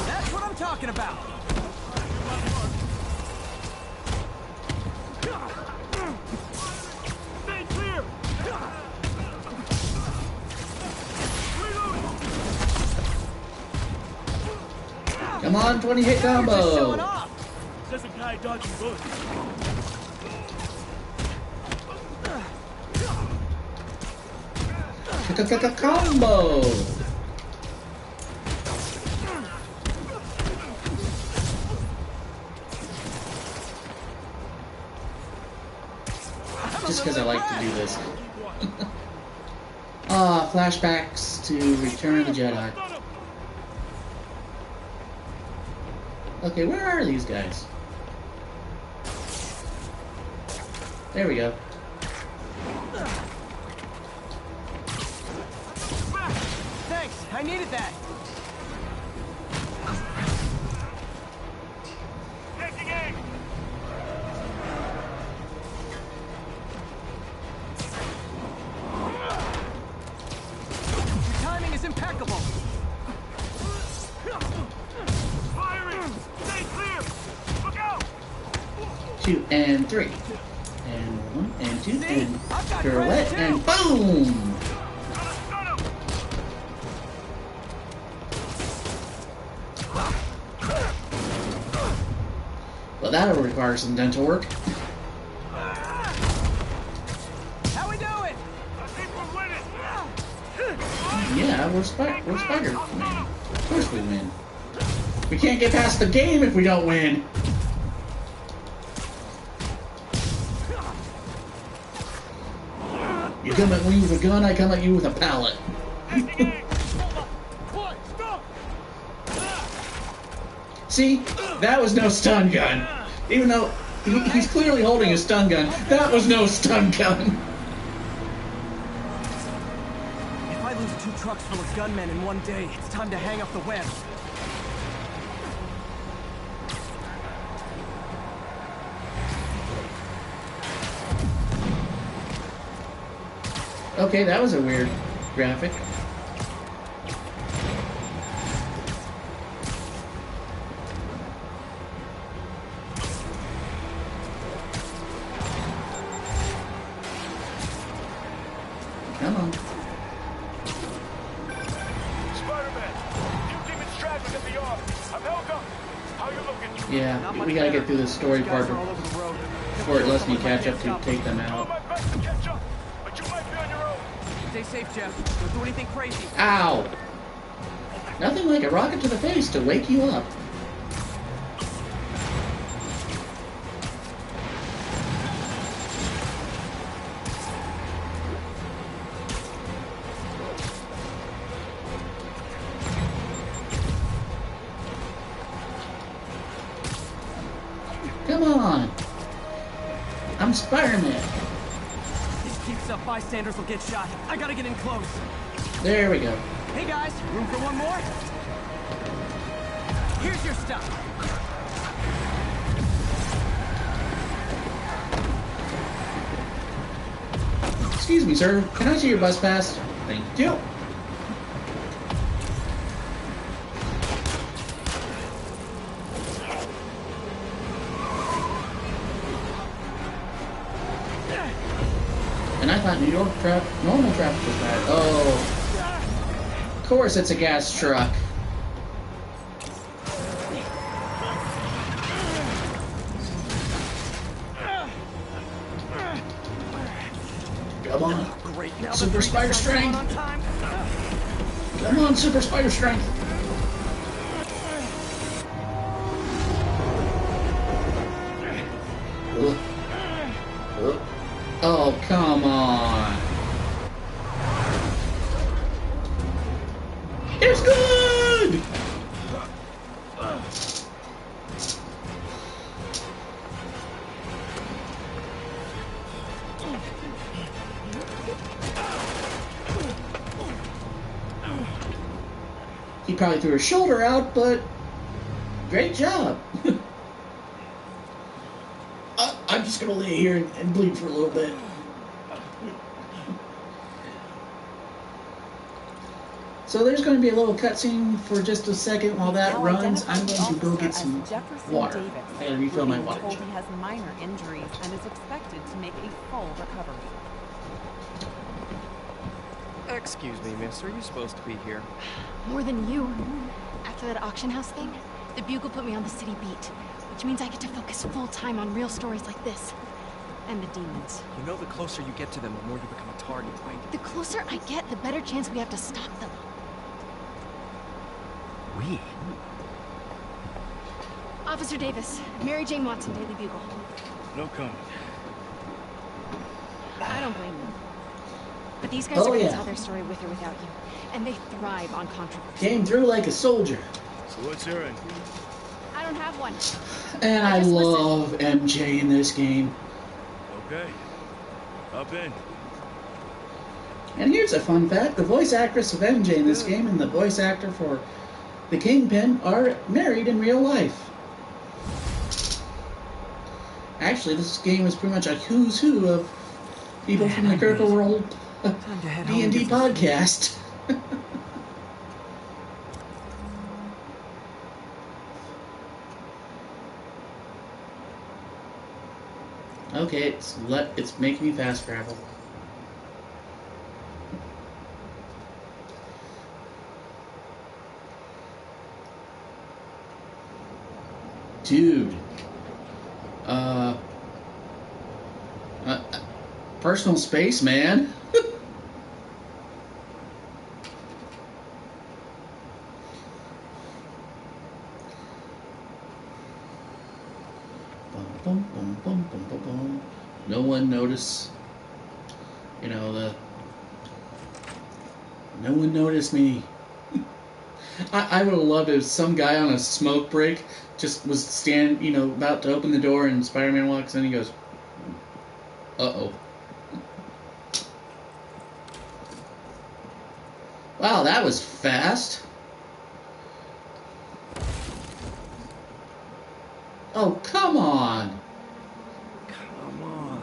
That's what I'm talking about. Stay clear! Come on, 20-hit combo. There's a guy dodging bullets. Combo. Just because I like to do this. Flashbacks to Return of the Jedi. Okay, where are these guys? There we go. Thanks, I needed that. Taking aim! Your timing is impeccable. Firing! Stay clear! Look out! 2 and 3. And 1 and 2 and pirouette and boom! Well, that'll require some dental work. How we doing? I think we're winning. Yeah, we're Spider-Man. Of course we win. We can't get past the game if we don't win. You come at me with a gun, I come at you with a pallet. See? That was no stun gun. Even though he's clearly holding a stun gun, that was no stun gun. If I lose 2 trucks full of gunmen in one day, it's time to hang up the web. Okay, that was a weird graphic. Come on. Spider-Man, few demons straggling at the yard. I'm held up. How you looking? Yeah, we gotta get through this story part before it lets me catch up to take them out. Doing my best to catch up, but you might be on your own. Stay safe, Jeff. Don't do anything crazy. Ow! Nothing like a rocket to the face to wake you up. Come on! I'm Spider-Man. This keeps up, bystanders will get shot. I gotta get in close. There we go. Hey guys, room for one more? Here's your stuff. Excuse me, sir. Can I see your bus pass? Thank you. And I thought New York normal traffic was bad. Oh. Of course it's a gas truck. Come on. Super Spider Strength. Come on, Super Spider Strength. Oh, come on. It's good! He probably threw his shoulder out, but great job. I'm just gonna lay here and bleed for a little bit. So there's going to be a little cutscene for just a second while that runs. I'm going to go get some water. I gotta refill my water. He has minor injuries and is expected to make a full recovery. Excuse me, miss. Are you supposed to be here? More than you. After that auction house thing, the Bugle put me on the city beat, which means I get to focus full-time on real stories like this. And the demons. You know the closer you get to them, the more you become a target, right? The closer I get, the better chance we have to stop them. We? Officer Davis, Mary Jane Watson, Daily Bugle. No comment. I don't blame them. But these guys are going to tell their story with or without you. And they thrive on controversy. Came through like a soldier. So what's your end? I don't have one. And I love MJ in this game. Okay. Up in. And here's a fun fact. The voice actress of MJ in this game and the voice actor for the Kingpin are married in real life. Actually, this game is pretty much a who's who of people from the Critical World D&D podcast. Okay, it's making me fast travel. Dude, Personal space, man. Bum, bum, bum, bum, bum, bum. No one noticed. You know, no one noticed me. I would have loved if some guy on a smoke break just was about to open the door, and Spider-Man walks in and he goes, "Uh-oh." Wow, that was fast. Oh, come on. Come on.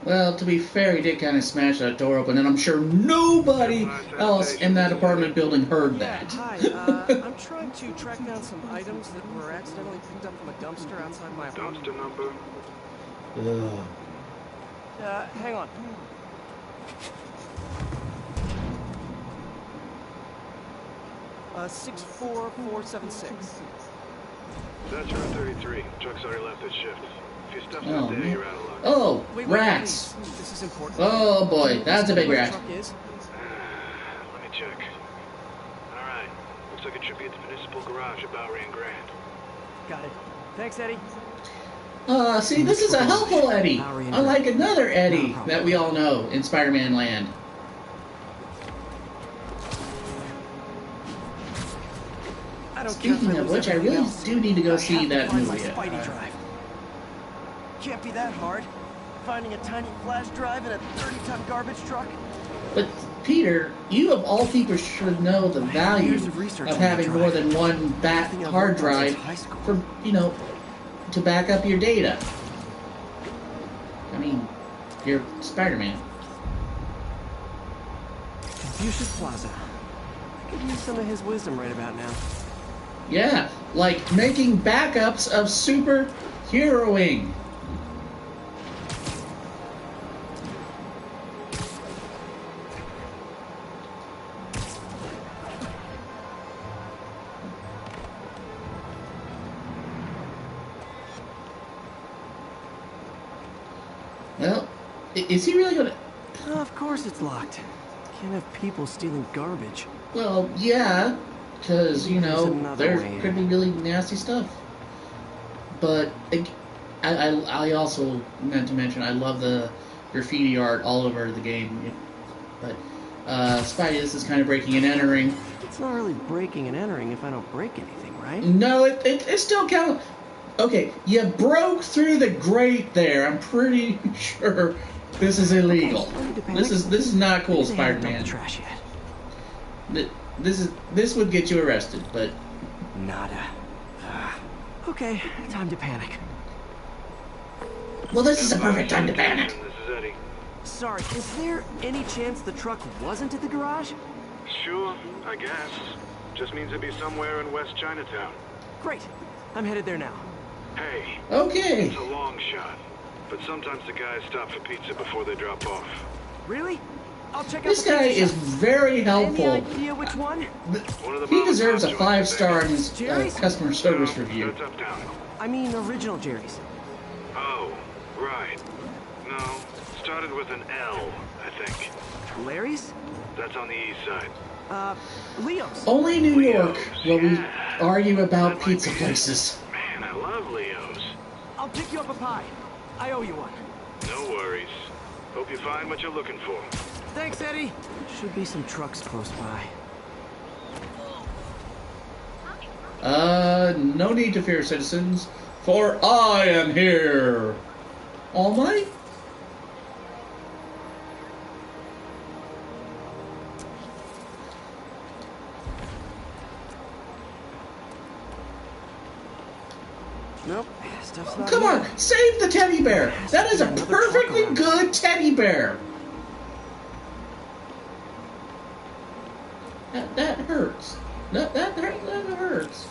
Well, to be fair, he did kind of smash that door open, and I'm sure nobody else in that apartment building heard that. Hi, I'm trying to track down some items that were accidentally picked up from a dumpster outside my apartment. Dumpster number? Hang on. Uh, 64476. That's route 33. Truck's already left its shift. If you step out there, you're out of luck. Oh, wait, rats. Please. This is important. Oh boy, that's a big rat. Let me check. Alright. Looks like it should be at the municipal garage at Bowery and Grand. Got it. Thanks, Eddie. See, this is a helpful Eddie. Unlike another Eddie that we all know in Spider-Man land. Speaking of which, I really do need to go see that movie. Can't be that hard. Finding a tiny flash drive in a 30-ton garbage truck. But Peter, you of all people should know the value of having more than one hard drive for, to back up your data. I mean, you're Spider-Man. Confucius Plaza. I could use some of his wisdom right about now. Yeah, like making backups of superheroing. Well, is he really gonna... Of course it's locked. Can't have people stealing garbage. Well, yeah, because, there could be really nasty stuff. But I also meant to mention I love the graffiti art all over the game. But, Spidey, this is kind of breaking and entering. It's not really breaking and entering if I don't break anything, right? No, it still counts. Okay, you broke through the grate there. I'm pretty sure this is illegal. This is not cool, Spider-Man. Trash yet. This would get you arrested, but nada. Okay, time to panic. Well, this is a perfect time to panic. This is Eddie. Sorry, is there any chance the truck wasn't at the garage? Sure, I guess. Just means it'd be somewhere in West Chinatown. Great. I'm headed there now. Hey. Okay. It's a long shot, but sometimes the guys stop for pizza before they drop off. Really? I'll check out this guy is very helpful. Any idea which one? He deserves a 5-star in his customer service review. That's uptown. I mean original Jerry's. Oh, right. No, started with an L, I think. Larry's? That's on the east side. Leo's. Only New York will we argue about pizza places. Man, I love Leo's. I'll pick you up a pie. I owe you one. No worries. Hope you find what you're looking for. Thanks, Eddie. Should be some trucks close by. No need to fear, citizens, for I am here. All Might? Nope, stuff's not Come here. on, save the teddy bear. That is a perfectly good teddy bear. That hurts. That hurts.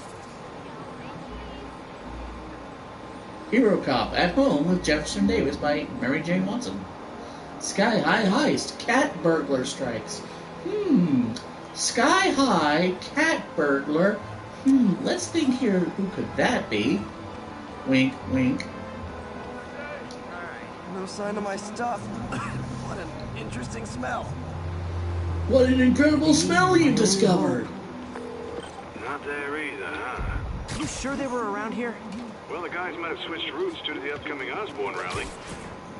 Hero Cop at Home with Jefferson Davis by Mary Jane Watson. Sky High Heist. Cat burglar strikes. Sky High Cat Burglar. Let's think here. Who could that be? Wink, wink. No sign of my stuff. What an interesting smell. What an incredible smell you discovered. Not there either, huh? You sure they were around here? Well, the guys might have switched routes due to the upcoming Osborne rally.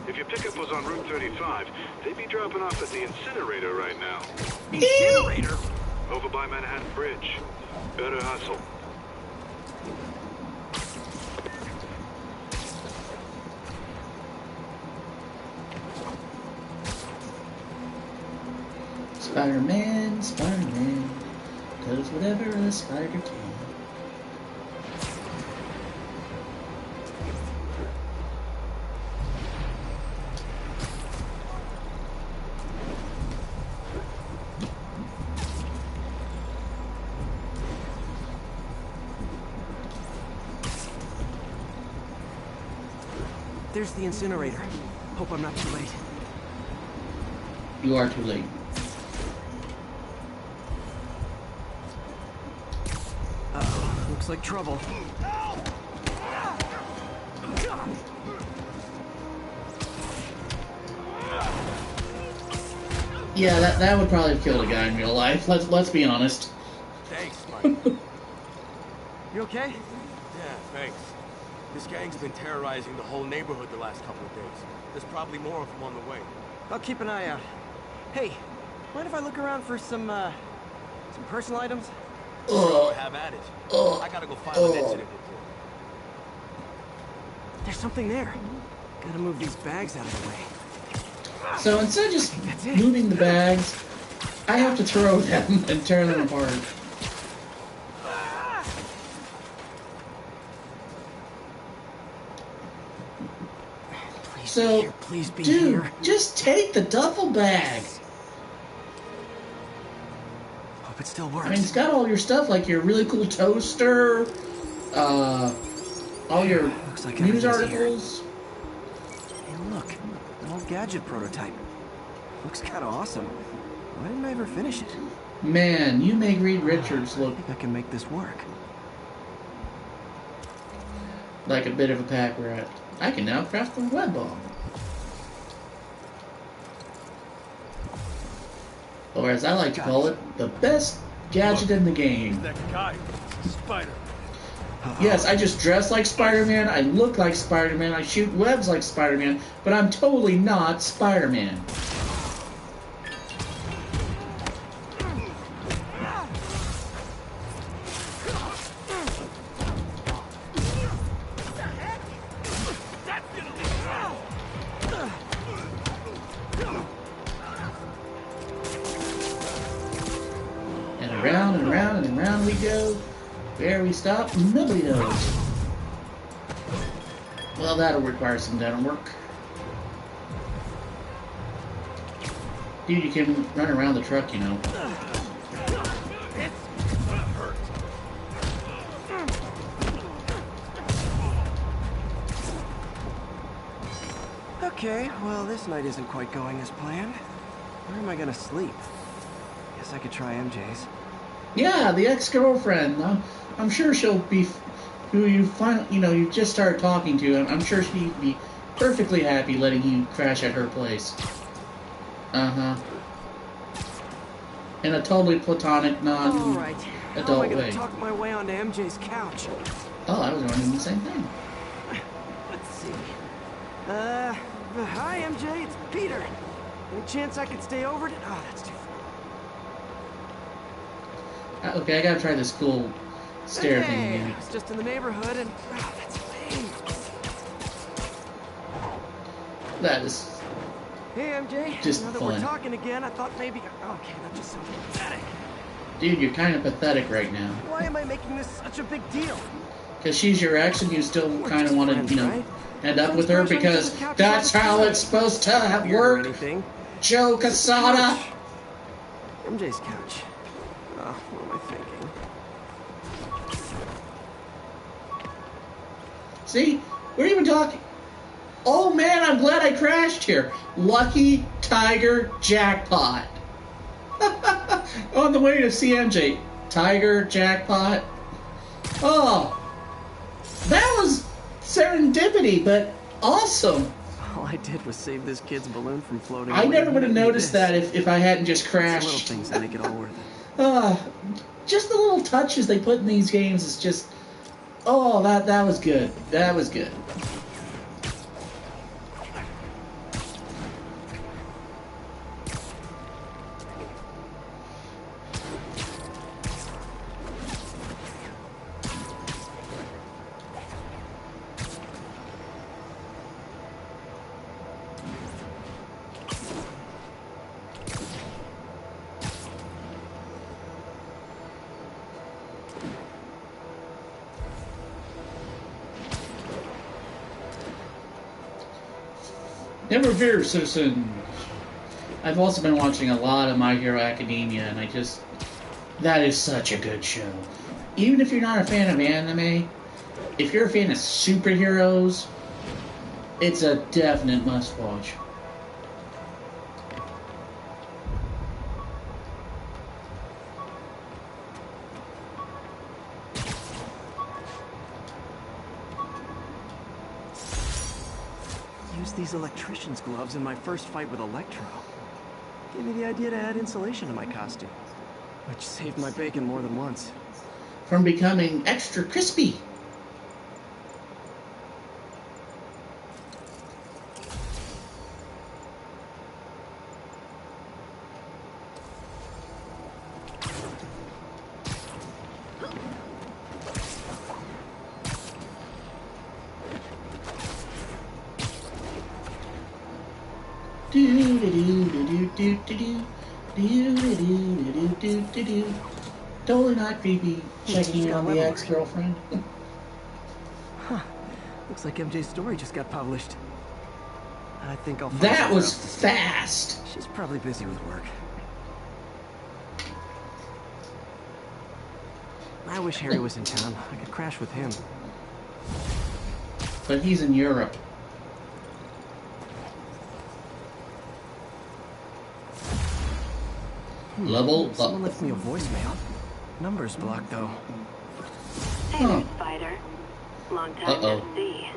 If your pickup was on Route 35, they'd be dropping off at the incinerator right now. Incinerator? Over by Manhattan Bridge. Better hustle. Spider-Man, Spider-Man, does whatever a spider can. There's the incinerator. Hope I'm not too late. You are too late. Uh-oh, looks like trouble. Yeah, that would probably have killed a guy in real life. Let's be honest. Thanks, Mike. You okay? Yeah, thanks. This gang's been terrorizing the whole neighborhood the last couple of days. There's probably more of them on the way. I'll keep an eye out. Hey, mind if I look around for some personal items? Sure, have at it. I gotta go file an incident report. There's something there. Gotta move these bags out of the way. So instead of just moving the bags, I have to throw them and tear them apart. So, please be dude, here. just take the duffel bag. Hope it still works. I mean, it's got all your stuff, like your really cool toaster, all your like news articles. Hey, look, an old gadget prototype. Looks kind of awesome. Why didn't I ever finish it? Man, you make Reed Richards look I think I can make this work. like a bit of a pack rat. I can now craft a web bomb. Or as I like to call it, the best gadget in the game. That guy, Spider. Yes, I just dress like Spider-Man, I look like Spider-Man, I shoot webs like Spider-Man, but I'm totally not Spider-Man. And around we go. Where we stop, nobody knows. Well, that'll require some dental work. Dude, you can run around the truck, you know. Okay, well, this night isn't quite going as planned. Where am I gonna sleep? Guess I could try MJ's. Yeah, the ex-girlfriend. I'm sure she'll be who you you just started talking to. I'm sure she'd be perfectly happy letting you crash at her place. Uh-huh. In a totally platonic, non-adult way. How am I gonna way. talk my way onto MJ's couch? Oh, I was wondering the same thing. Let's see. Hi MJ, it's Peter. Any chance I could stay over? Oh, that's too far. Okay, I gotta try this cool stair thing Hey, again. it's just in the neighborhood and that's lame. That is Hey MJ, just now that fun. we're talking again, I thought maybe okay, that just sounds pathetic. Dude, you're kind of pathetic right now. Why am I making this such a big deal? Because she's your ex and you still kind of want to, friends, right? end up with her because that's how it's supposed to work. Joe Casada. MJ's couch. Oh, what am I thinking? See? We're even talking. Oh man, I'm glad I crashed here. Lucky Tiger jackpot. On the way to CMJ. Tiger, jackpot. Oh, that was serendipity, but awesome. All I did was save this kid's balloon from floating. I never would have noticed that if I hadn't just crashed. It's little things that make it all worth it. Just the little touches they put in these games is just... Oh, that was good. That was good. Never fear, citizen. I've also been watching a lot of My Hero Academia, and that is such a good show. Even if you're not a fan of anime, if you're a fan of superheroes, it's a definite must-watch. These electrician's gloves in my first fight with Electro. Gave me the idea to add insulation to my costume, which saved my bacon more than once. From becoming extra crispy. Totally not creepy. Checking in on the ex-girlfriend. Huh. Looks like MJ's story just got published. I think I'll find that her was out. Fast. She's probably busy with work. I wish Harry was in town. I could crash with him. But he's in Europe. Level up. Someone left me a voicemail. Number's blocked though. Hey there, Spider. Long time no see.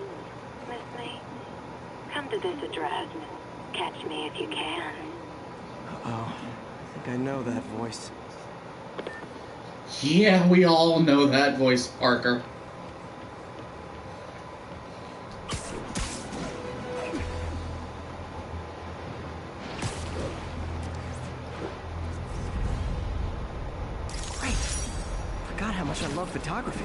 Miss me? Come to this address. Catch me if you can. Uh-oh. I think I know that voice. Yeah, we all know that voice, Parker. I love photography.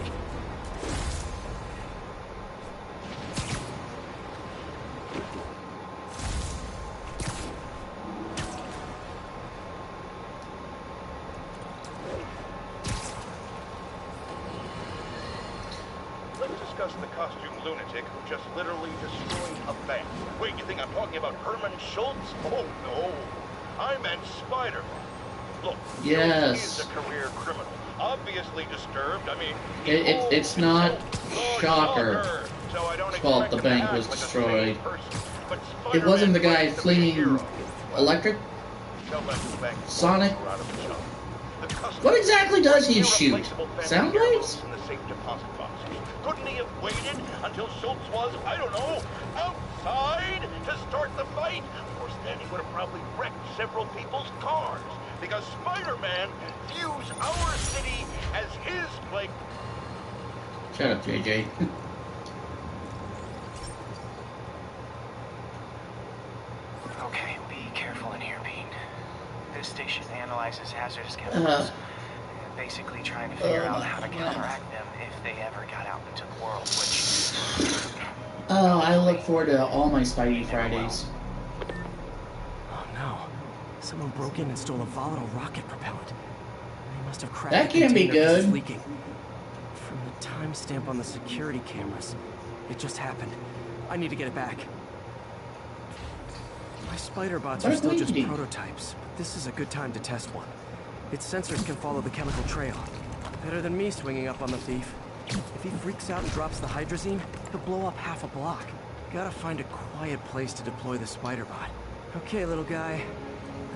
Let's discuss the costume lunatic who just literally destroyed a bank. Wait, you think I'm talking about Herman Schultz? Oh, no. I meant Spider-Man. Look, yes. Schultz is a career criminal. Obviously disturbed. I mean, it's not Shocker. So I don't fault the bank was destroyed. It wasn't the guy fleeing Electric? Sonic? What exactly does he shoot? Sound waves? Couldn't he have waited until Schultz was, I don't know, outside to start the fight? Of course, then he would have probably wrecked several people's cars. Because Spider-Man views our city as his place. Shut up, JJ. Okay, be careful in here, Pete. This station analyzes hazardous chemicals. Basically trying to figure out how to counteract them if they ever got out into the world, which... Oh, I look forward to all my Spidey Fridays. Oh no. Someone broke in and stole a volatile rocket propellant. They must have crashed. That can't be good. Leaking. From the timestamp on the security cameras, it just happened. I need to get it back. My spider bots are still just prototypes, but this is a good time to test one. Its sensors can follow the chemical trail. Better than me swinging up on the thief. If he freaks out and drops the hydrazine, he'll blow up half a block. Gotta find a quiet place to deploy the spider bot. Okay, little guy.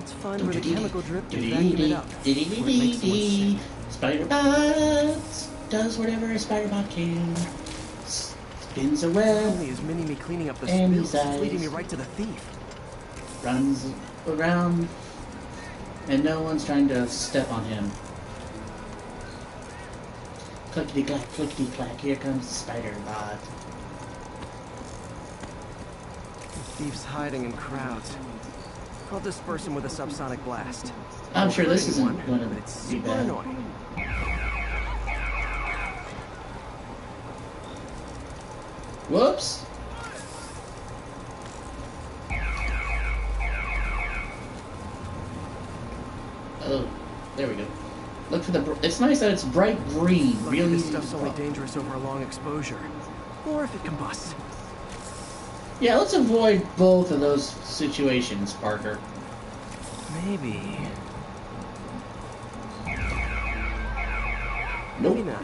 Let's find where the chemical drip can vacuum it up. Where it makes someone sick. Spider-Bot does whatever a Spider-Bot can. Spins a web. Only is Mini-Me cleaning up the and spills, leading me right to the thief. Runs around, and no one's trying to step on him. Clickety-clack, clickety-clack, here comes the Spider-Bot. The thief's hiding in crowds. I'll disperse him with a subsonic blast. I'm sure this isn't going to but it's be super bad. annoying. Whoops! Oh, there we go. Look for the. It's nice that it's bright green. Lucky Really, this stuff's only dangerous over a long exposure, or if it combusts. Yeah, let's avoid both of those situations, Parker. Maybe. Nope. Maybe not.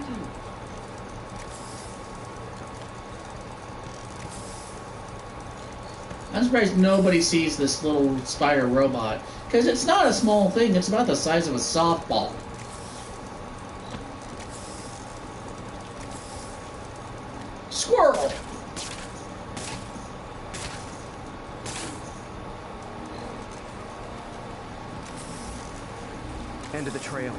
I'm surprised nobody sees this little spider robot, because it's not a small thing. It's about the size of a softball. Squirrel! End of the trail.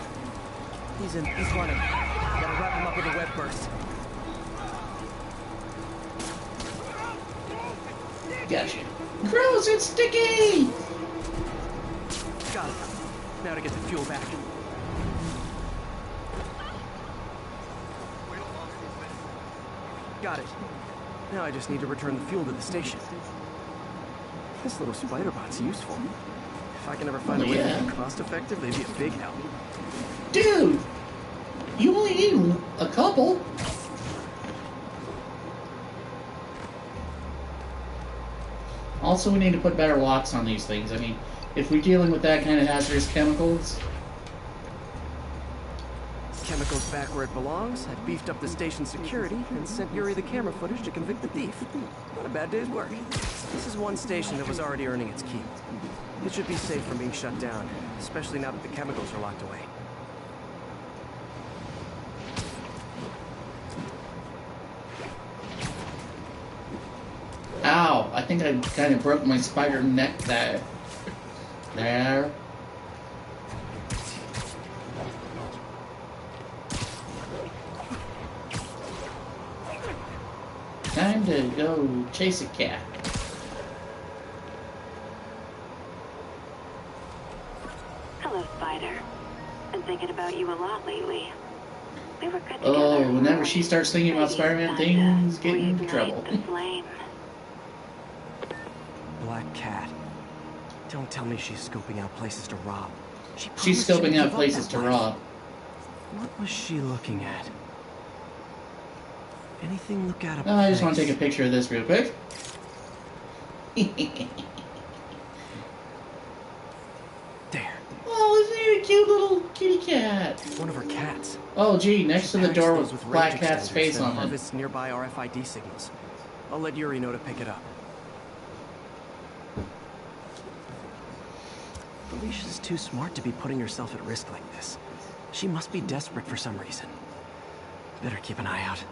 He's running. Gotta wrap him up with a web burst. Gotcha. Gross, it's sticky! Got it. Now to get the fuel back. Got it. Now I just need to return the fuel to the station. This little spider bot's useful. If I can ever find a way to make it cost effective, they'd be a big help. Dude! You only need a couple. Also, we need to put better locks on these things. I mean, if we're dealing with that kind of hazardous chemicals... Chemicals back where it belongs. I beefed up the station's security and sent Yuri the camera footage to convict the thief. Not a bad day's work. This is one station that was already earning its keep. It should be safe from being shut down, especially now that the chemicals are locked away. Ow! I think I kind of broke my spider neck there. There. Time to go chase a cat. Hello, Spider. Been thinking about you a lot lately. We were good together. Oh, whenever she starts thinking about Spider-Man, things get into trouble. The flame. Black Cat. Don't tell me she's scoping out places to rob. She's scoping out places to rob. What was she looking at? Anything look out of I just want to take a picture of this real quick. There. Oh, isn't he a cute little kitty cat? One of her cats. Oh, gee, next to the door with Black range Cat's extenders face that on it. harvests nearby RFID signals. I'll let Yuri know to pick it up. Felicia's too smart to be putting herself at risk like this. She must be desperate for some reason. Better keep an eye out.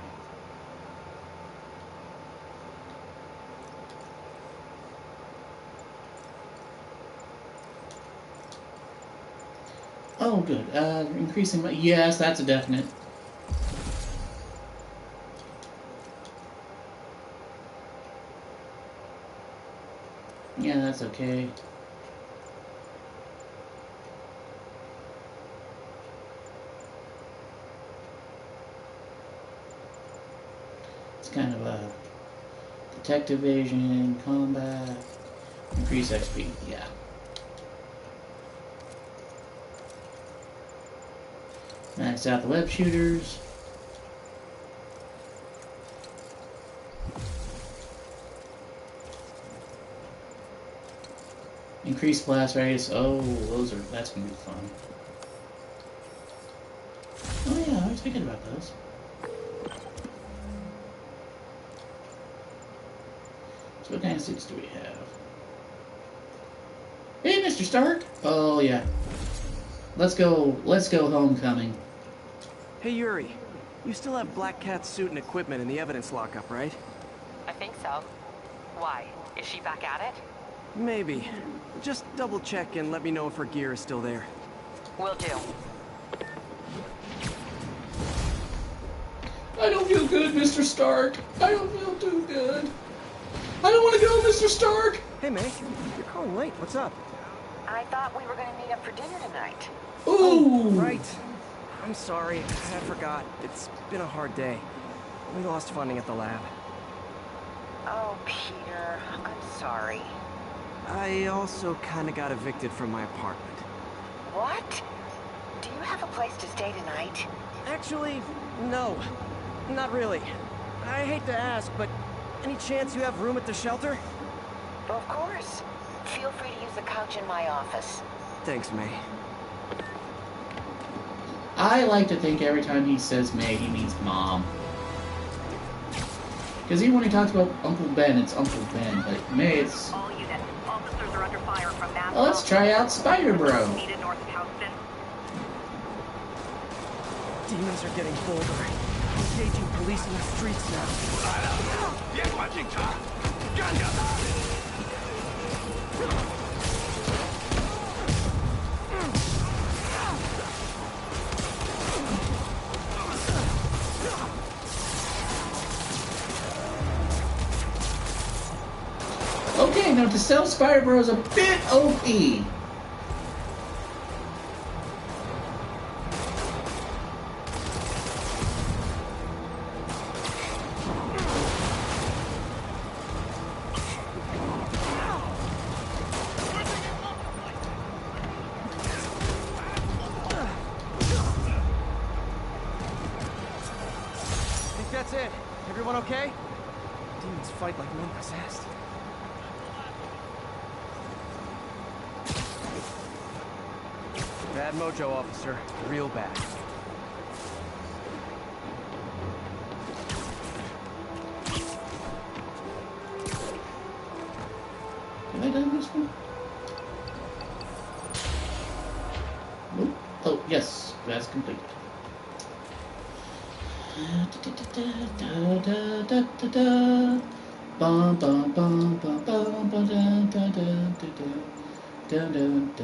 Oh, good. Increasing my... Yes, that's a definite. Yeah, that's okay. It's kind of a detective vision, combat, increase XP, yeah. Max out the web shooters. Increased blast radius. Oh, that's gonna be fun. Oh yeah, I was thinking about those. So what kind of suits do we have? In a Mr. Stark. Oh yeah. Let's go homecoming. Hey Yuri, you still have Black Cat's suit and equipment in the evidence lockup, right? I think so. Why? Is she back at it? Maybe. Just double check and let me know if her gear is still there. Will do. I don't feel good, Mr. Stark. I don't feel too good. I don't want to go, Mr. Stark. Hey May, you're calling late. What's up? I thought we were going to meet up for dinner tonight. Ooh. Oh, right. I'm sorry. I forgot. It's been a hard day. We lost funding at the lab. Oh, Peter. I'm sorry. I also kind of got evicted from my apartment. What? Do you have a place to stay tonight? Actually, no. Not really. I hate to ask, but any chance you have room at the shelter? Of course. Feel free to use the couch in my office. Thanks, May. I like to think every time he says May, he means Mom. Because even when he talks about Uncle Ben, it's Uncle Ben, but May, it's... All units, officers are under fire from mass. Well, let's try out Spider Bro. Needed north of Houston. Demons are getting bolder. Engaging police in the streets now. Okay, now to sell Spider Bro is a bit OP. That's it. Everyone okay? Demons fight like men possessed. Bad mojo, officer. Real bad. Have I done this one? Nope. Oh, yes. That's complete. Bum bum bum bum bum bum da da da da da.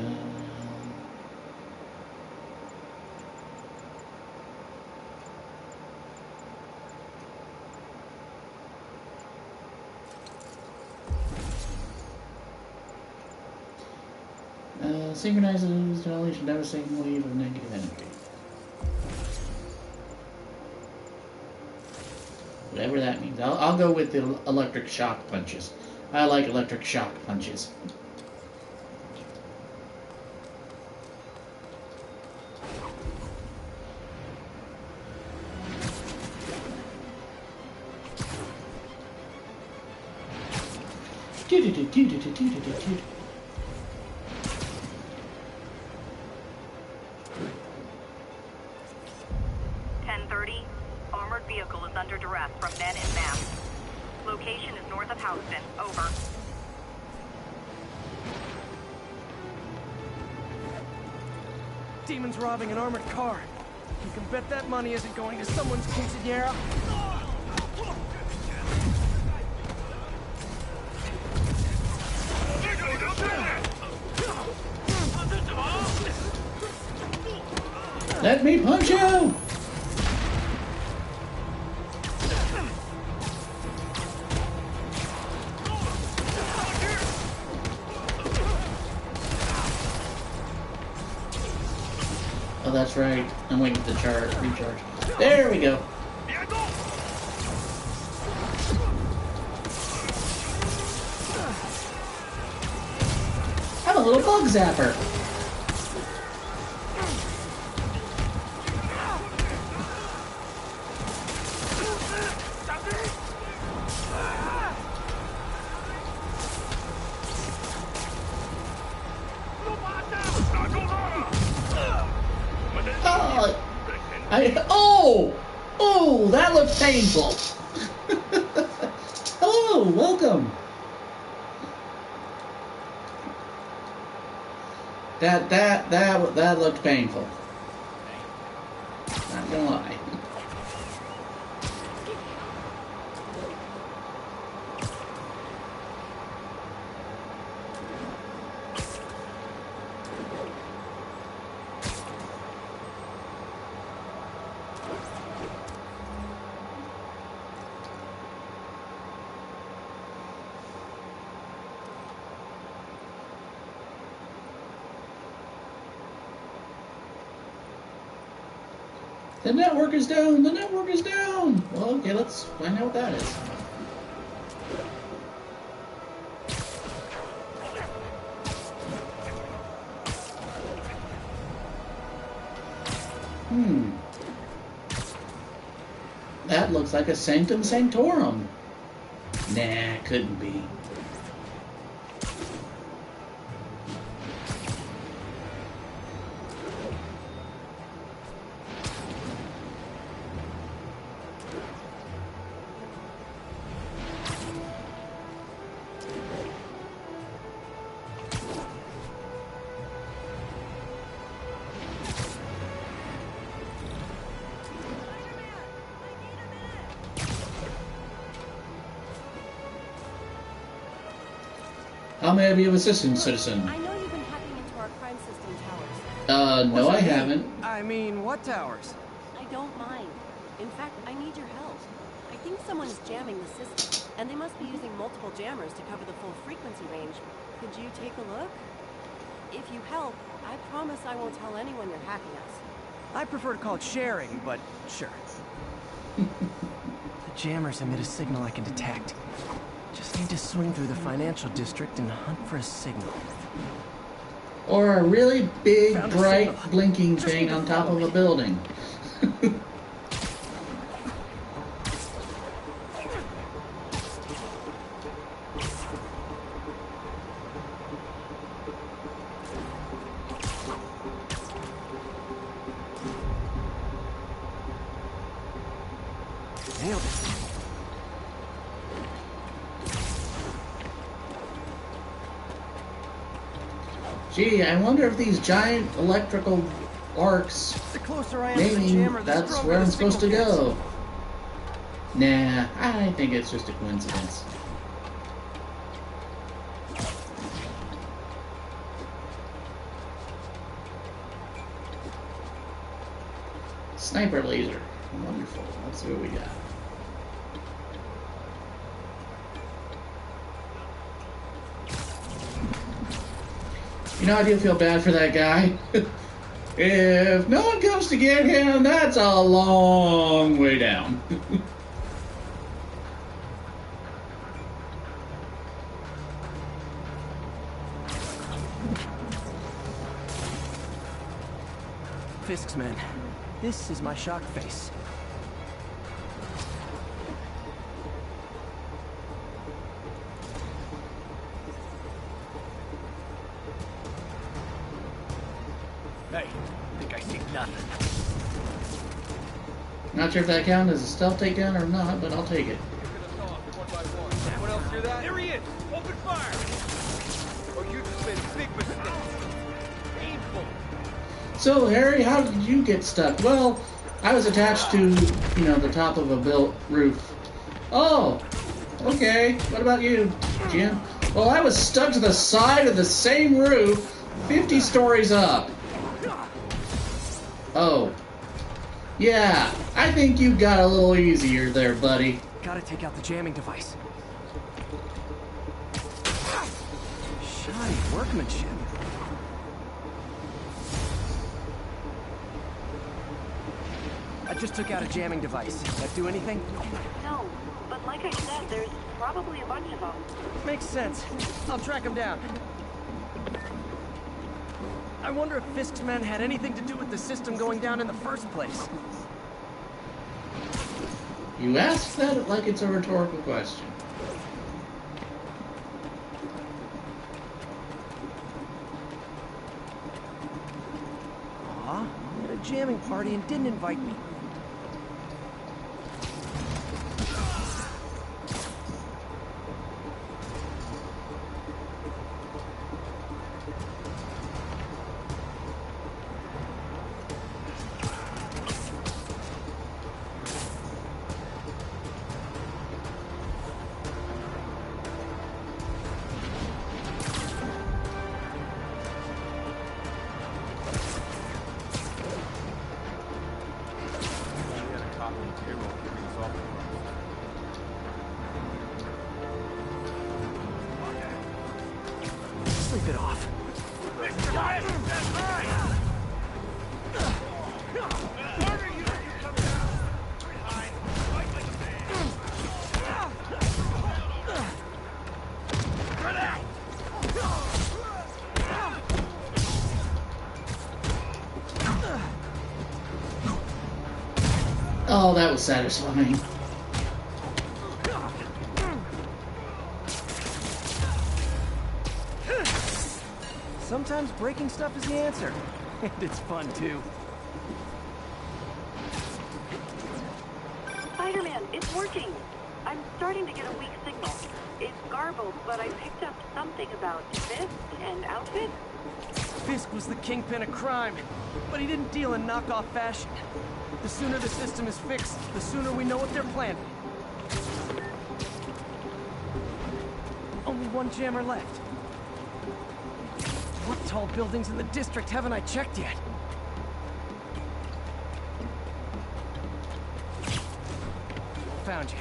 Synchronizes to unleash a devastating wave of negative energy. Whatever that means. I'll go with the electric shock punches. I like electric shock punches. Do-do-do-do-do-do-do-do-do. 10:30. Armored vehicle is under duress from men in mass. Location is north of Houston. Over. Demons robbing an armored car. You can bet that money isn't going to someone's quinceañera. Let me punch you! Oh, that's right. I'm waiting for the recharge. There we go. I'm a little bug zapper. Oh, that looks painful. Hello, welcome. That looked painful. Not gonna lie. The network is down! The network is down! Well, okay, let's find out what that is. That looks like a Sanctum Sanctorum. Nah, couldn't be. How may I be of assistance, citizen? I know you've been hacking into our crime system towers. No, I haven't. I mean, what towers? I don't mind. In fact, I need your help. I think someone is jamming the system, and they must be using multiple jammers to cover the full frequency range. Could you take a look? If you help, I promise I won't tell anyone you're hacking us. I prefer to call it sharing, but sure. The jammers emit a signal I can detect. Just need to swing through the financial district and hunt for a signal. Or a really big, bright, blinking thing on top of a building. Nailed it. Gee, I wonder if these giant electrical arcs mean that's where I'm supposed to go. Nah, I think it's just a coincidence. Sniper laser. Wonderful. Let's see what we got. You know, I do feel bad for that guy. If no one comes to get him, that's a long way down. Fisk's men. This is my shock face. Hey, I think I see nothing. Not sure if that counts as a stealth takedown or not, but I'll take it. Anyone else hear that? There he is! Open fire! Or you just made a big mistake. Painful. So, Harry, how did you get stuck? Well, I was attached to, the top of a built roof. Oh, okay. What about you, Jim? Well, I was stuck to the side of the same roof, 50 stories up. Oh. Yeah, I think you got a little easier there, buddy. Gotta take out the jamming device. Shoddy workmanship. I just took out a jamming device. That do anything? No, but like I said, there's probably a bunch of them. Makes sense. I'll track him down. I wonder if Fisk's men had anything to do with the system going down in the first place. You ask that like it's a rhetorical question. Aw, we had a jamming party and didn't invite me. bit off. Oh, that was satisfying. Sometimes breaking stuff is the answer. And it's fun, too. Spider-Man, it's working. I'm starting to get a weak signal. It's garbled, but I picked up something about Fisk and outfit. Fisk was the kingpin of crime, but he didn't deal in knockoff fashion. The sooner the system is fixed, the sooner we know what they're planning. Only one jammer left. What tall buildings in the district haven't I checked yet? Found you.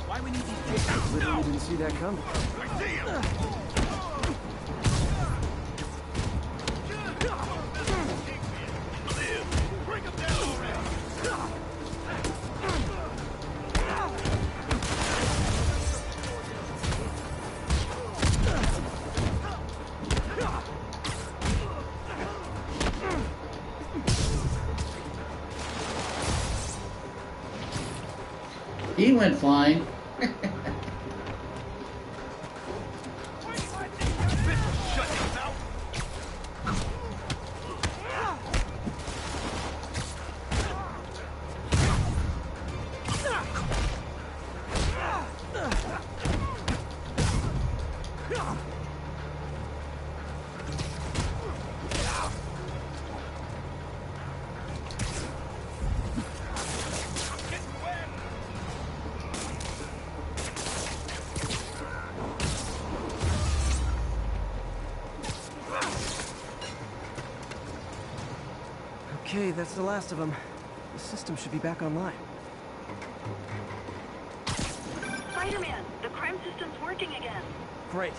Why we need these tapes? Literally didn't see that coming. I see him! Bring him down already! He went flying. Okay, that's the last of them. The system should be back online. Spider-Man, the crime system's working again. Great.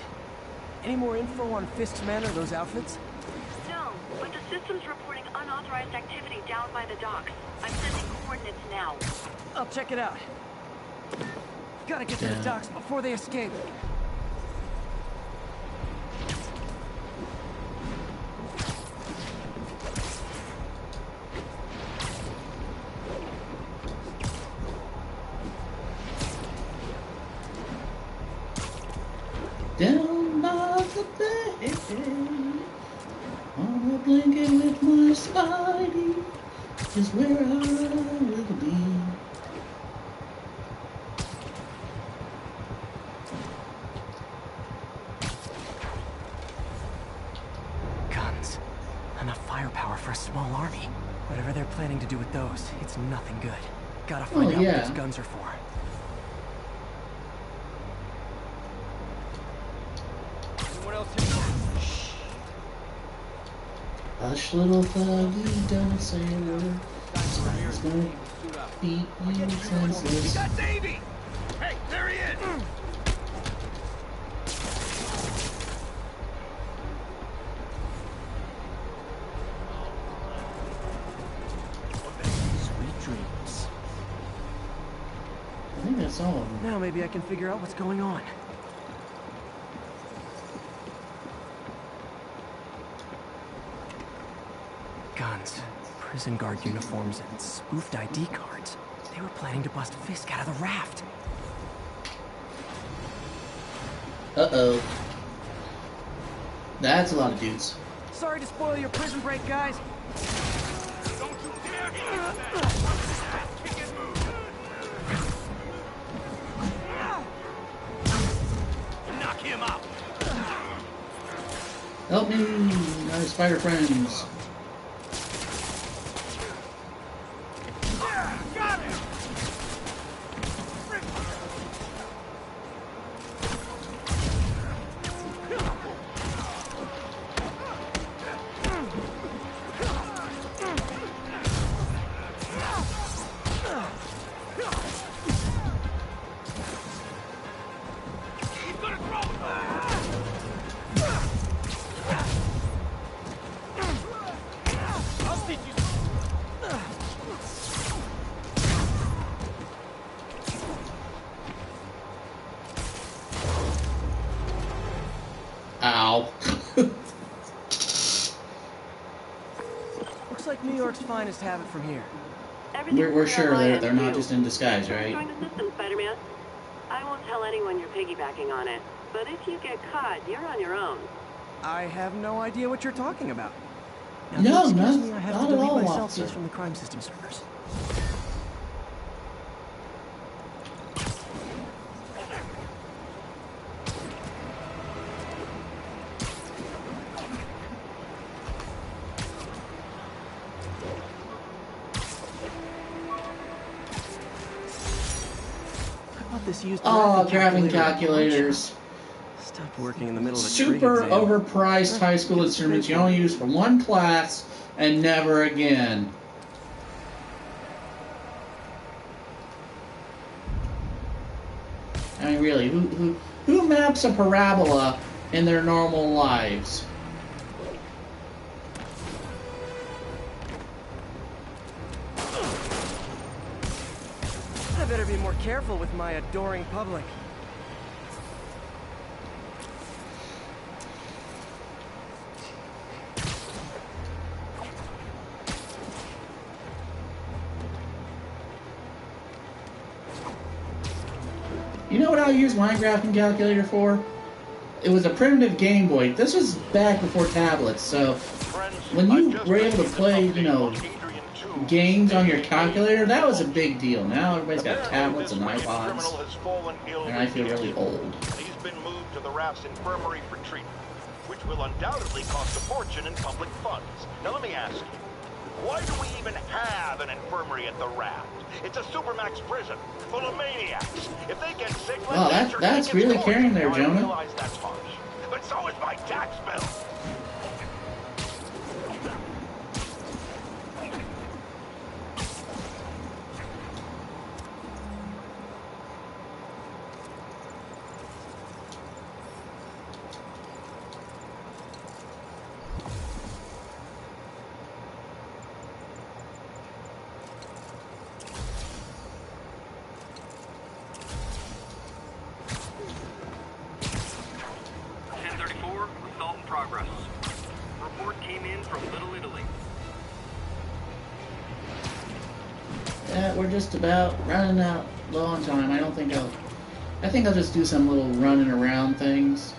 Any more info on Fisk's men or those outfits? No, but the system's reporting unauthorized activity down by the docks. I'm sending coordinates now. I'll check it out. Gotta get to the docks before they escape. Down by the bay, on a blanket with my Spidey, is where I will be. Guns. Enough firepower for a small army. Whatever they're planning to do with those, it's nothing good. Gotta find out what those guns are for. Hush, little thuggy, don't say a word. Spider's gonna beat you senseless. We got Davey! Hey, there he is! Sweet dreams. I think that's all of them. Now maybe I can figure out what's going on. Guns, prison guard uniforms, and spoofed ID cards. They were planning to bust Fisk out of the raft. Uh-oh. That's a lot of dudes. Sorry to spoil your prison break, guys. Don't you dare kick and move! Knock him out! Help me, my spider friends. Got him! He's gonna throw! Wow. Looks like New York's finest have it from here. We're sure they're not just in disguise, right? Join the system, Spider-Man. I won't tell anyone you're piggybacking on it, but if you get caught, you're on your own. I have no idea what you're talking about. No, excuse me, I have not to at delete all, my officer. selfies from the crime system servers. Oh, graphing calculators. Stopped working in the middle of a Super overpriced high school instruments you only use for one class and never again. I mean, really, who maps a parabola in their normal lives? I better be more careful with my adoring public. You know what I used my graphing calculator for? It was a primitive Game Boy. This was back before tablets, so when you were able to play, you know, games on your calculator, that was a big deal. Now everybody's got tablets and iPods, and I feel really old. He's been moved to the Raft's infirmary for treatment, which will undoubtedly cost a fortune in public funds. Now let me ask you, why do we even have an infirmary at the Raft? It's a supermax prison full of maniacs. If they get sick, wow, that's really caring there, now, Jonah. I realize that's harsh, but so is my tax bill. Progress. Report came in from Little Italy. Yeah, we're just about running out low on time. I think I'll just do some little running around things.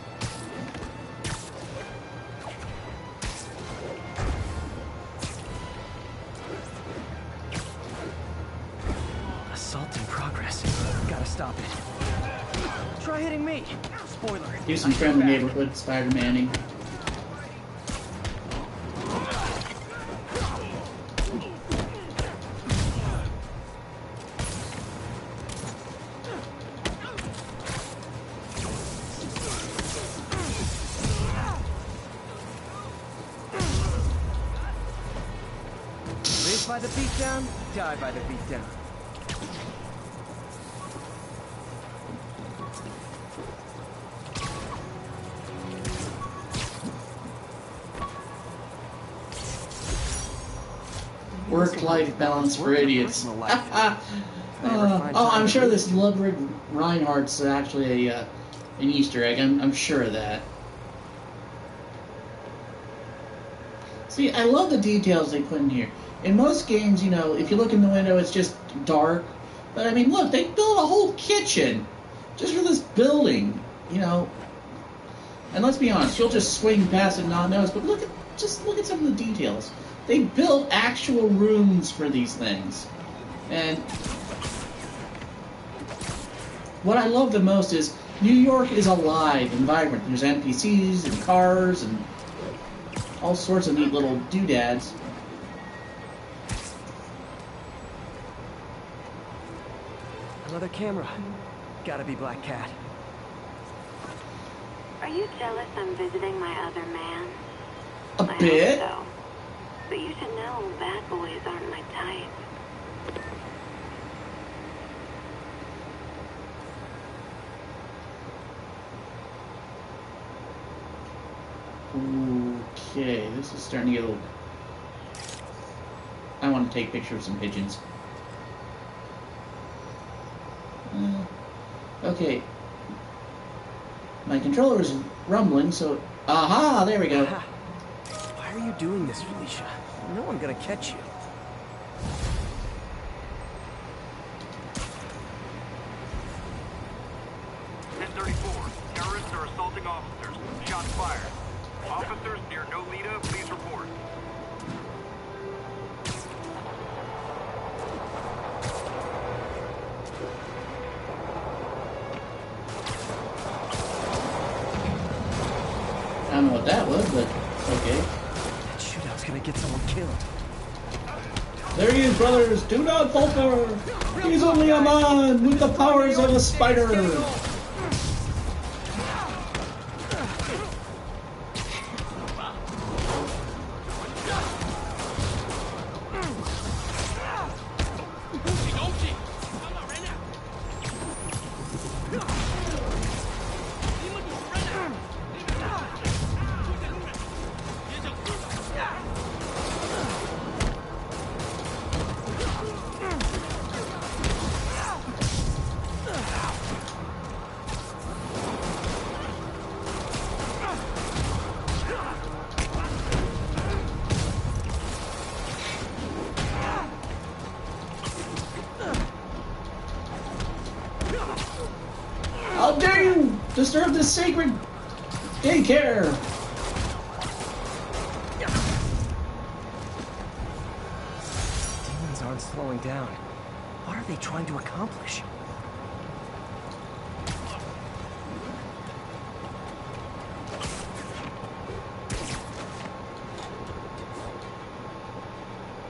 Assault in progress. Gotta stop it. Try hitting me. Spoiler. Do some friendly neighborhood Spider-Manning. Live by the beatdown, die by the beatdown. Work-life balance for idiots. I'm sure this Ludwig Reinhardt's actually an Easter egg. I'm sure of that. See, I love the details they put in here. In most games, you know, if you look in the window, it's just dark. But, I mean, look, they built a whole kitchen just for this building, you know. And let's be honest, you'll just swing past it and not notice, but look at some of the details. They built actual rooms for these things. And what I love the most is New York is alive and vibrant. There's NPCs and cars and all sorts of neat little doodads. Another camera. Gotta be Black Cat. Are you jealous I'm visiting my other man? A bit. I hope so. But you should know bad boys aren't my type. Okay, this is starting to get a little... I want to take pictures of some pigeons. Okay. My controller is rumbling, so Aha, there we go. Why are you doing this, Felicia? You know I'm gonna catch you. Terrorists are assaulting officers. Shots fired. Officers near Nolita, please report. I don't know what that was, but okay. That shootout's gonna get someone killed. There he is, brothers! Do not falter! He's only a man with the powers of a spider! How dare you disturb this sacred daycare! Demons aren't slowing down. What are they trying to accomplish?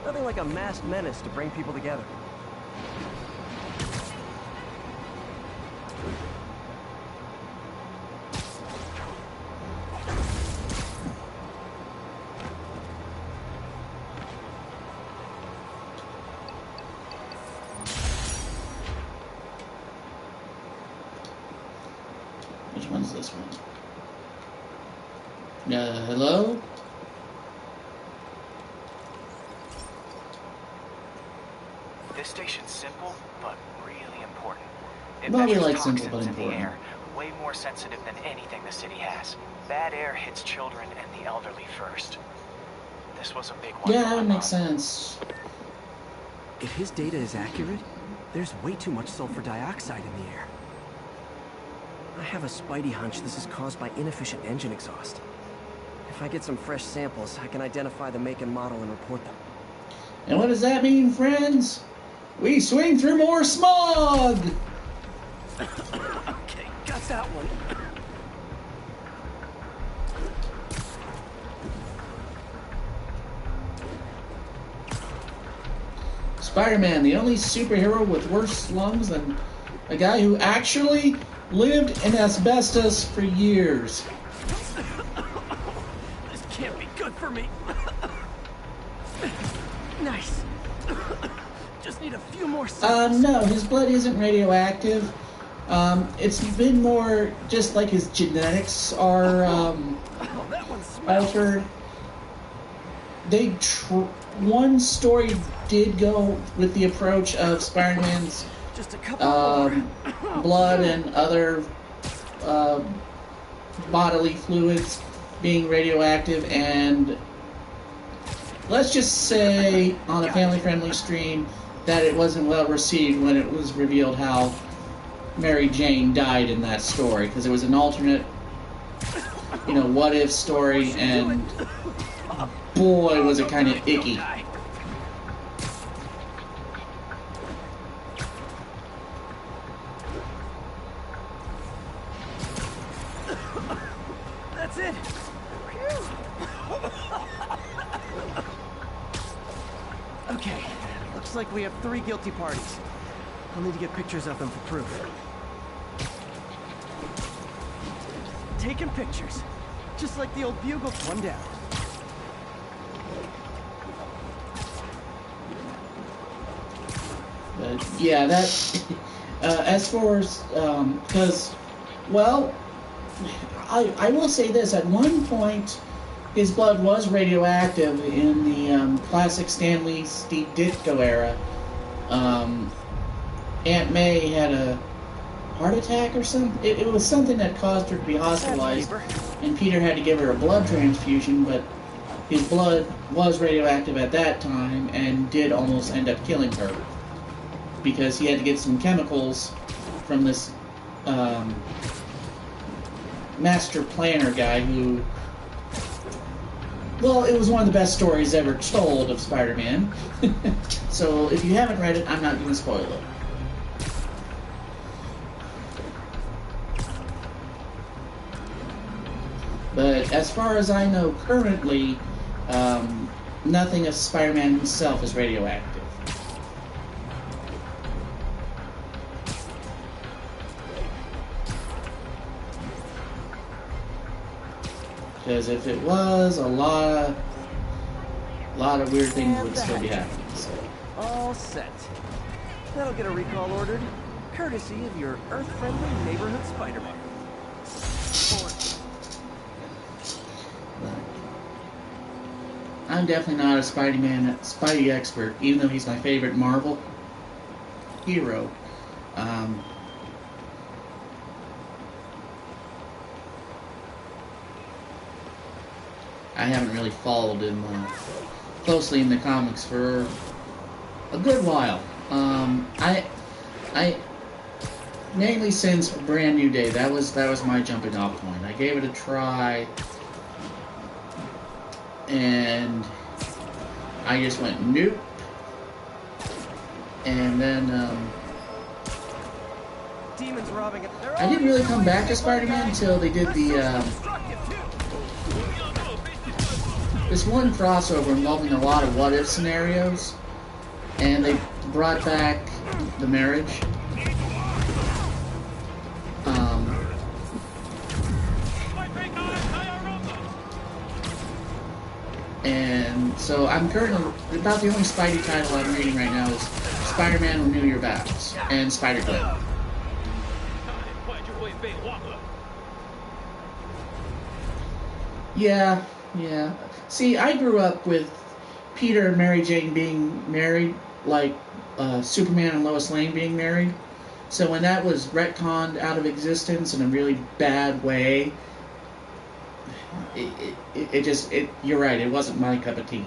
Nothing like a masked menace to bring people together. Which one's this one? Hello? This station's simple, but really important. It Well, we measures like simple, toxins but in the important. air, way more sensitive than anything the city has. Bad air hits children and the elderly first. This was a big one. Yeah, for that would my make mom. sense. If his data is accurate, there's way too much sulfur dioxide in the air. I have a Spidey hunch this is caused by inefficient engine exhaust. If I get some fresh samples, I can identify the make and model and report them. And what does that mean, friends? We swing through more smog! Okay, got that one. Spider-Man, the only superhero with worse lungs than a guy who actually lived in asbestos for years. This can't be good for me. Nice. Just need a few more seconds. No, his blood isn't radioactive. It's been more just like his genetics are that one smells. altered. One story did go with the approach of Spider-Man's Just a couple more. blood and other bodily fluids being radioactive, and let's just say on a family-friendly stream that it wasn't well received when it was revealed how Mary Jane died in that story, because it was an alternate, what-if story, and boy, was it kind of icky. That's it. Okay, looks like we have 3 guilty parties. I'll need to get pictures of them for proof. Taking pictures, just like the old bugle. One down. Yeah, that, as far as, because, well, I will say this, at one point, his blood was radioactive in the classic Stan Lee, Steve Ditko era. Aunt May had a heart attack or something. It was something that caused her to be hospitalized, and Peter had to give her a blood transfusion, but his blood was radioactive at that time and did almost end up killing her because he had to get some chemicals from this master planner guy who, well, it was one of the best stories ever told of Spider-Man. So if you haven't read it, I'm not going to spoil it. But as far as I know currently, nothing of Spider-Man himself is radioactive. Because if it was, a lot of weird things would still be happening. So. All set. That'll get a recall ordered, courtesy of your Earth-friendly neighborhood Spider-Man. I'm definitely not a Spidey expert, even though he's my favorite Marvel hero. I haven't really followed him closely in the comics for a good while. I mainly since Brand New Day. That was my jumping off point. I gave it a try, and I just went nope. And then Demons robbing it. I didn't really come back to Spider-Man until they did the this one crossover involving a lot of what-if scenarios, and they brought back the marriage. And so I'm currently, about the only Spidey title I'm reading right now is Spider-Man Renew Your Vows and Spider-Gwen. Yeah. See, I grew up with Peter and Mary Jane being married, like Superman and Lois Lane being married. So when that was retconned out of existence in a really bad way, you're right, it wasn't my cup of tea.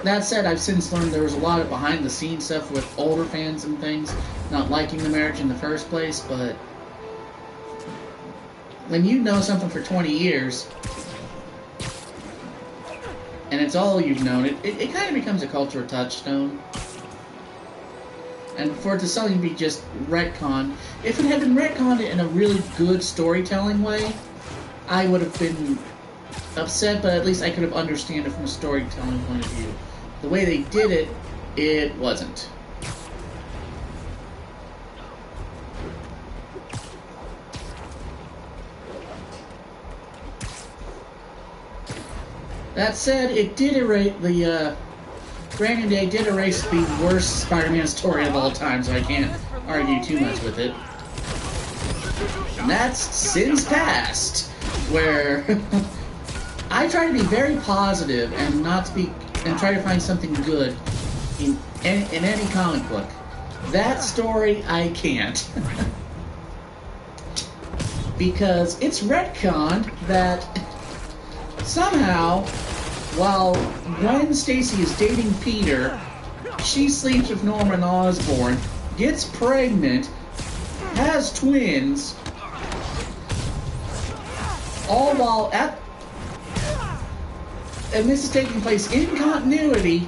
That said, I've since learned there was a lot of behind-the-scenes stuff with older fans and things not liking the marriage in the first place, but when you know something for 20 years, and it's all you've known, it kind of becomes a cultural touchstone. And for it to suddenly be just retconned, if it had been retconned in a really good storytelling way, I would have been upset, but at least I could have understood it from a storytelling point of view. The way they did it, it wasn't. That said, it did erase the Brand New Day did erase the worst Spider-Man story of all time, so I can't argue too much with it. And that's Sins Past, where I try to be very positive and not speak and try to find something good in any comic book. That story I can't. Because it's retconned that somehow, while Gwen Stacy is dating Peter, she sleeps with Norman Osborn, gets pregnant, has twins, all while and this is taking place in continuity.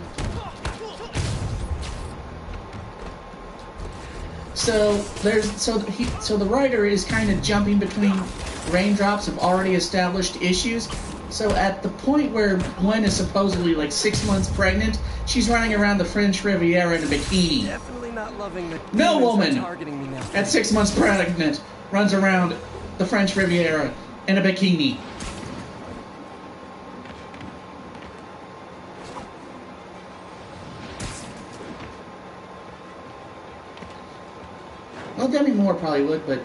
So the writer is kind of jumping between raindrops of already established issues. So at the point where Gwen is supposedly like 6 months pregnant, she's running around the French Riviera in a bikini. Definitely not loving the no woman targeting me now. at 6 months pregnant runs around the French Riviera in a bikini. Well, Demi Moore probably would, but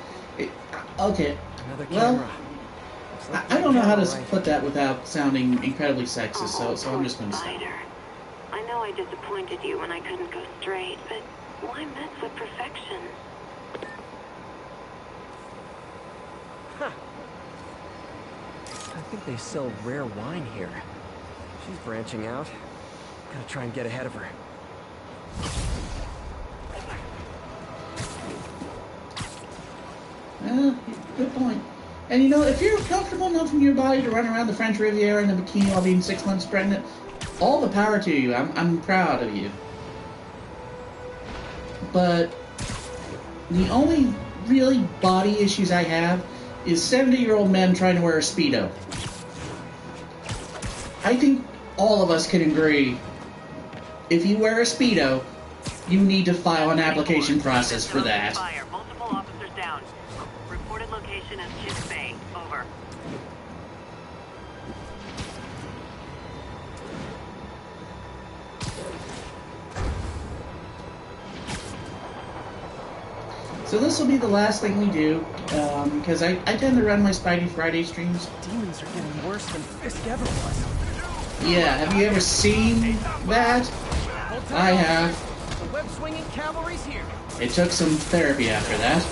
okay. Another camera. I don't know how to put that without sounding incredibly sexist, so I'm just going to say. I know I disappointed you when I couldn't go straight, but why mess with perfection? Huh. I think they sell rare wine here. She's branching out. Gotta try and get ahead of her. Good point. And you know, if you're comfortable enough in your body to run around the French Riviera in a bikini while being 6 months pregnant, all the power to you. I'm proud of you. But the only really body issues I have is 70-year-old men trying to wear a Speedo. I think all of us can agree, if you wear a Speedo, you need to file an application process for that. Multiple officers down. Reported location is Kiss Bay. Over. So this will be the last thing we do, because I tend to run my Spidey Friday streams. Demons are getting worse than Fisk ever was. Yeah, have you ever seen that? I have. The web-swinging cavalry's here. It took some therapy after that.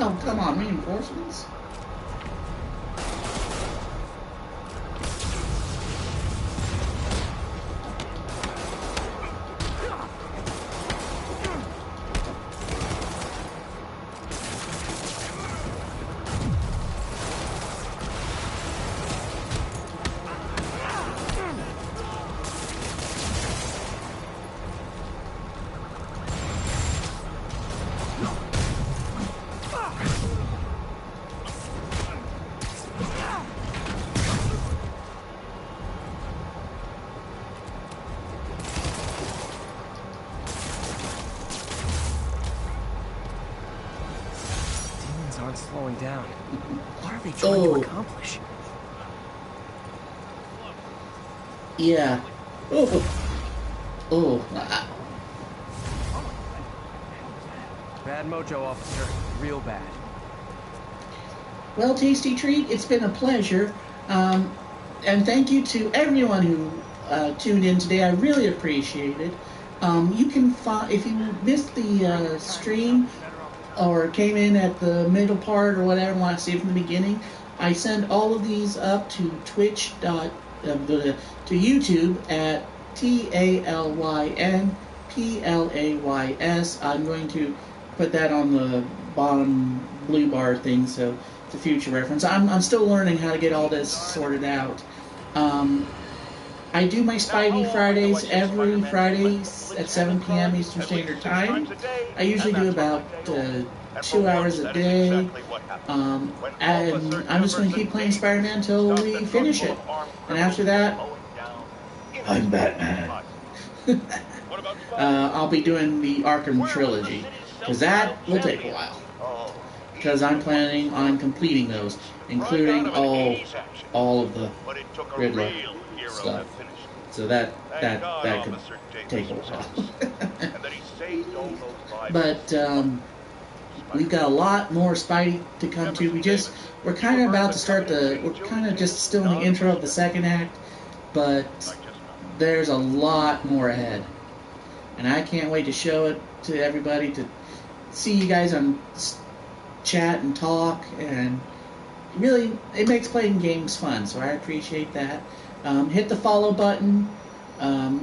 Oh, come on, reinforcements? Aren't slowing down. What are they trying to accomplish? Yeah. Bad mojo, officer. Real bad. Well, Tasty Treat, it's been a pleasure. And thank you to everyone who tuned in today. I really appreciate it. You can find, if you missed the stream, or came in at the middle part or whatever, want to see it from the beginning, I send all of these up to to YouTube at TALYNPLAYS. I'm going to put that on the bottom blue bar thing, so it's a future reference. I'm still learning how to get all this sorted out. I do my Spidey Fridays every Friday at 7 p.m. Eastern Standard Time. I usually do about 2 hours a day, and I'm just going to keep playing Spider-Man until we finish it. And after that, I'm Batman. I'll be doing the Arkham Trilogy, because that will take a while. Because I'm planning on completing those, including all of the Riddler stuff. So that could take a while. But we've got a lot more Spidey to come to. We're kind of about to start we're kind of just still in the intro of the second act, but there's a lot more ahead. And I can't wait to show it to everybody, to see you guys on chat and talk, and really, it makes playing games fun, so I appreciate that. Hit the follow button.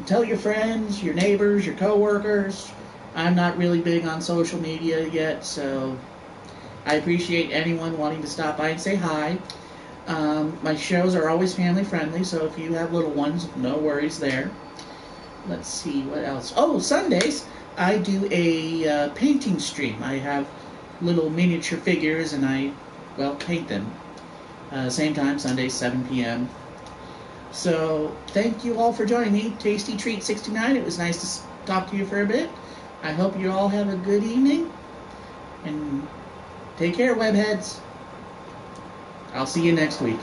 Tell your friends, your neighbors, your coworkers. I'm not really big on social media yet, so I appreciate anyone wanting to stop by and say hi. My shows are always family friendly, so if you have little ones, no worries there. Let's see, what else? Oh, Sundays! I do a painting stream. I have little miniature figures and I, well, paint them. Same time, Sunday, 7 p.m. So, thank you all for joining me, Tasty Treat 69. It was nice to talk to you for a bit. I hope you all have a good evening. And take care, webheads. I'll see you next week.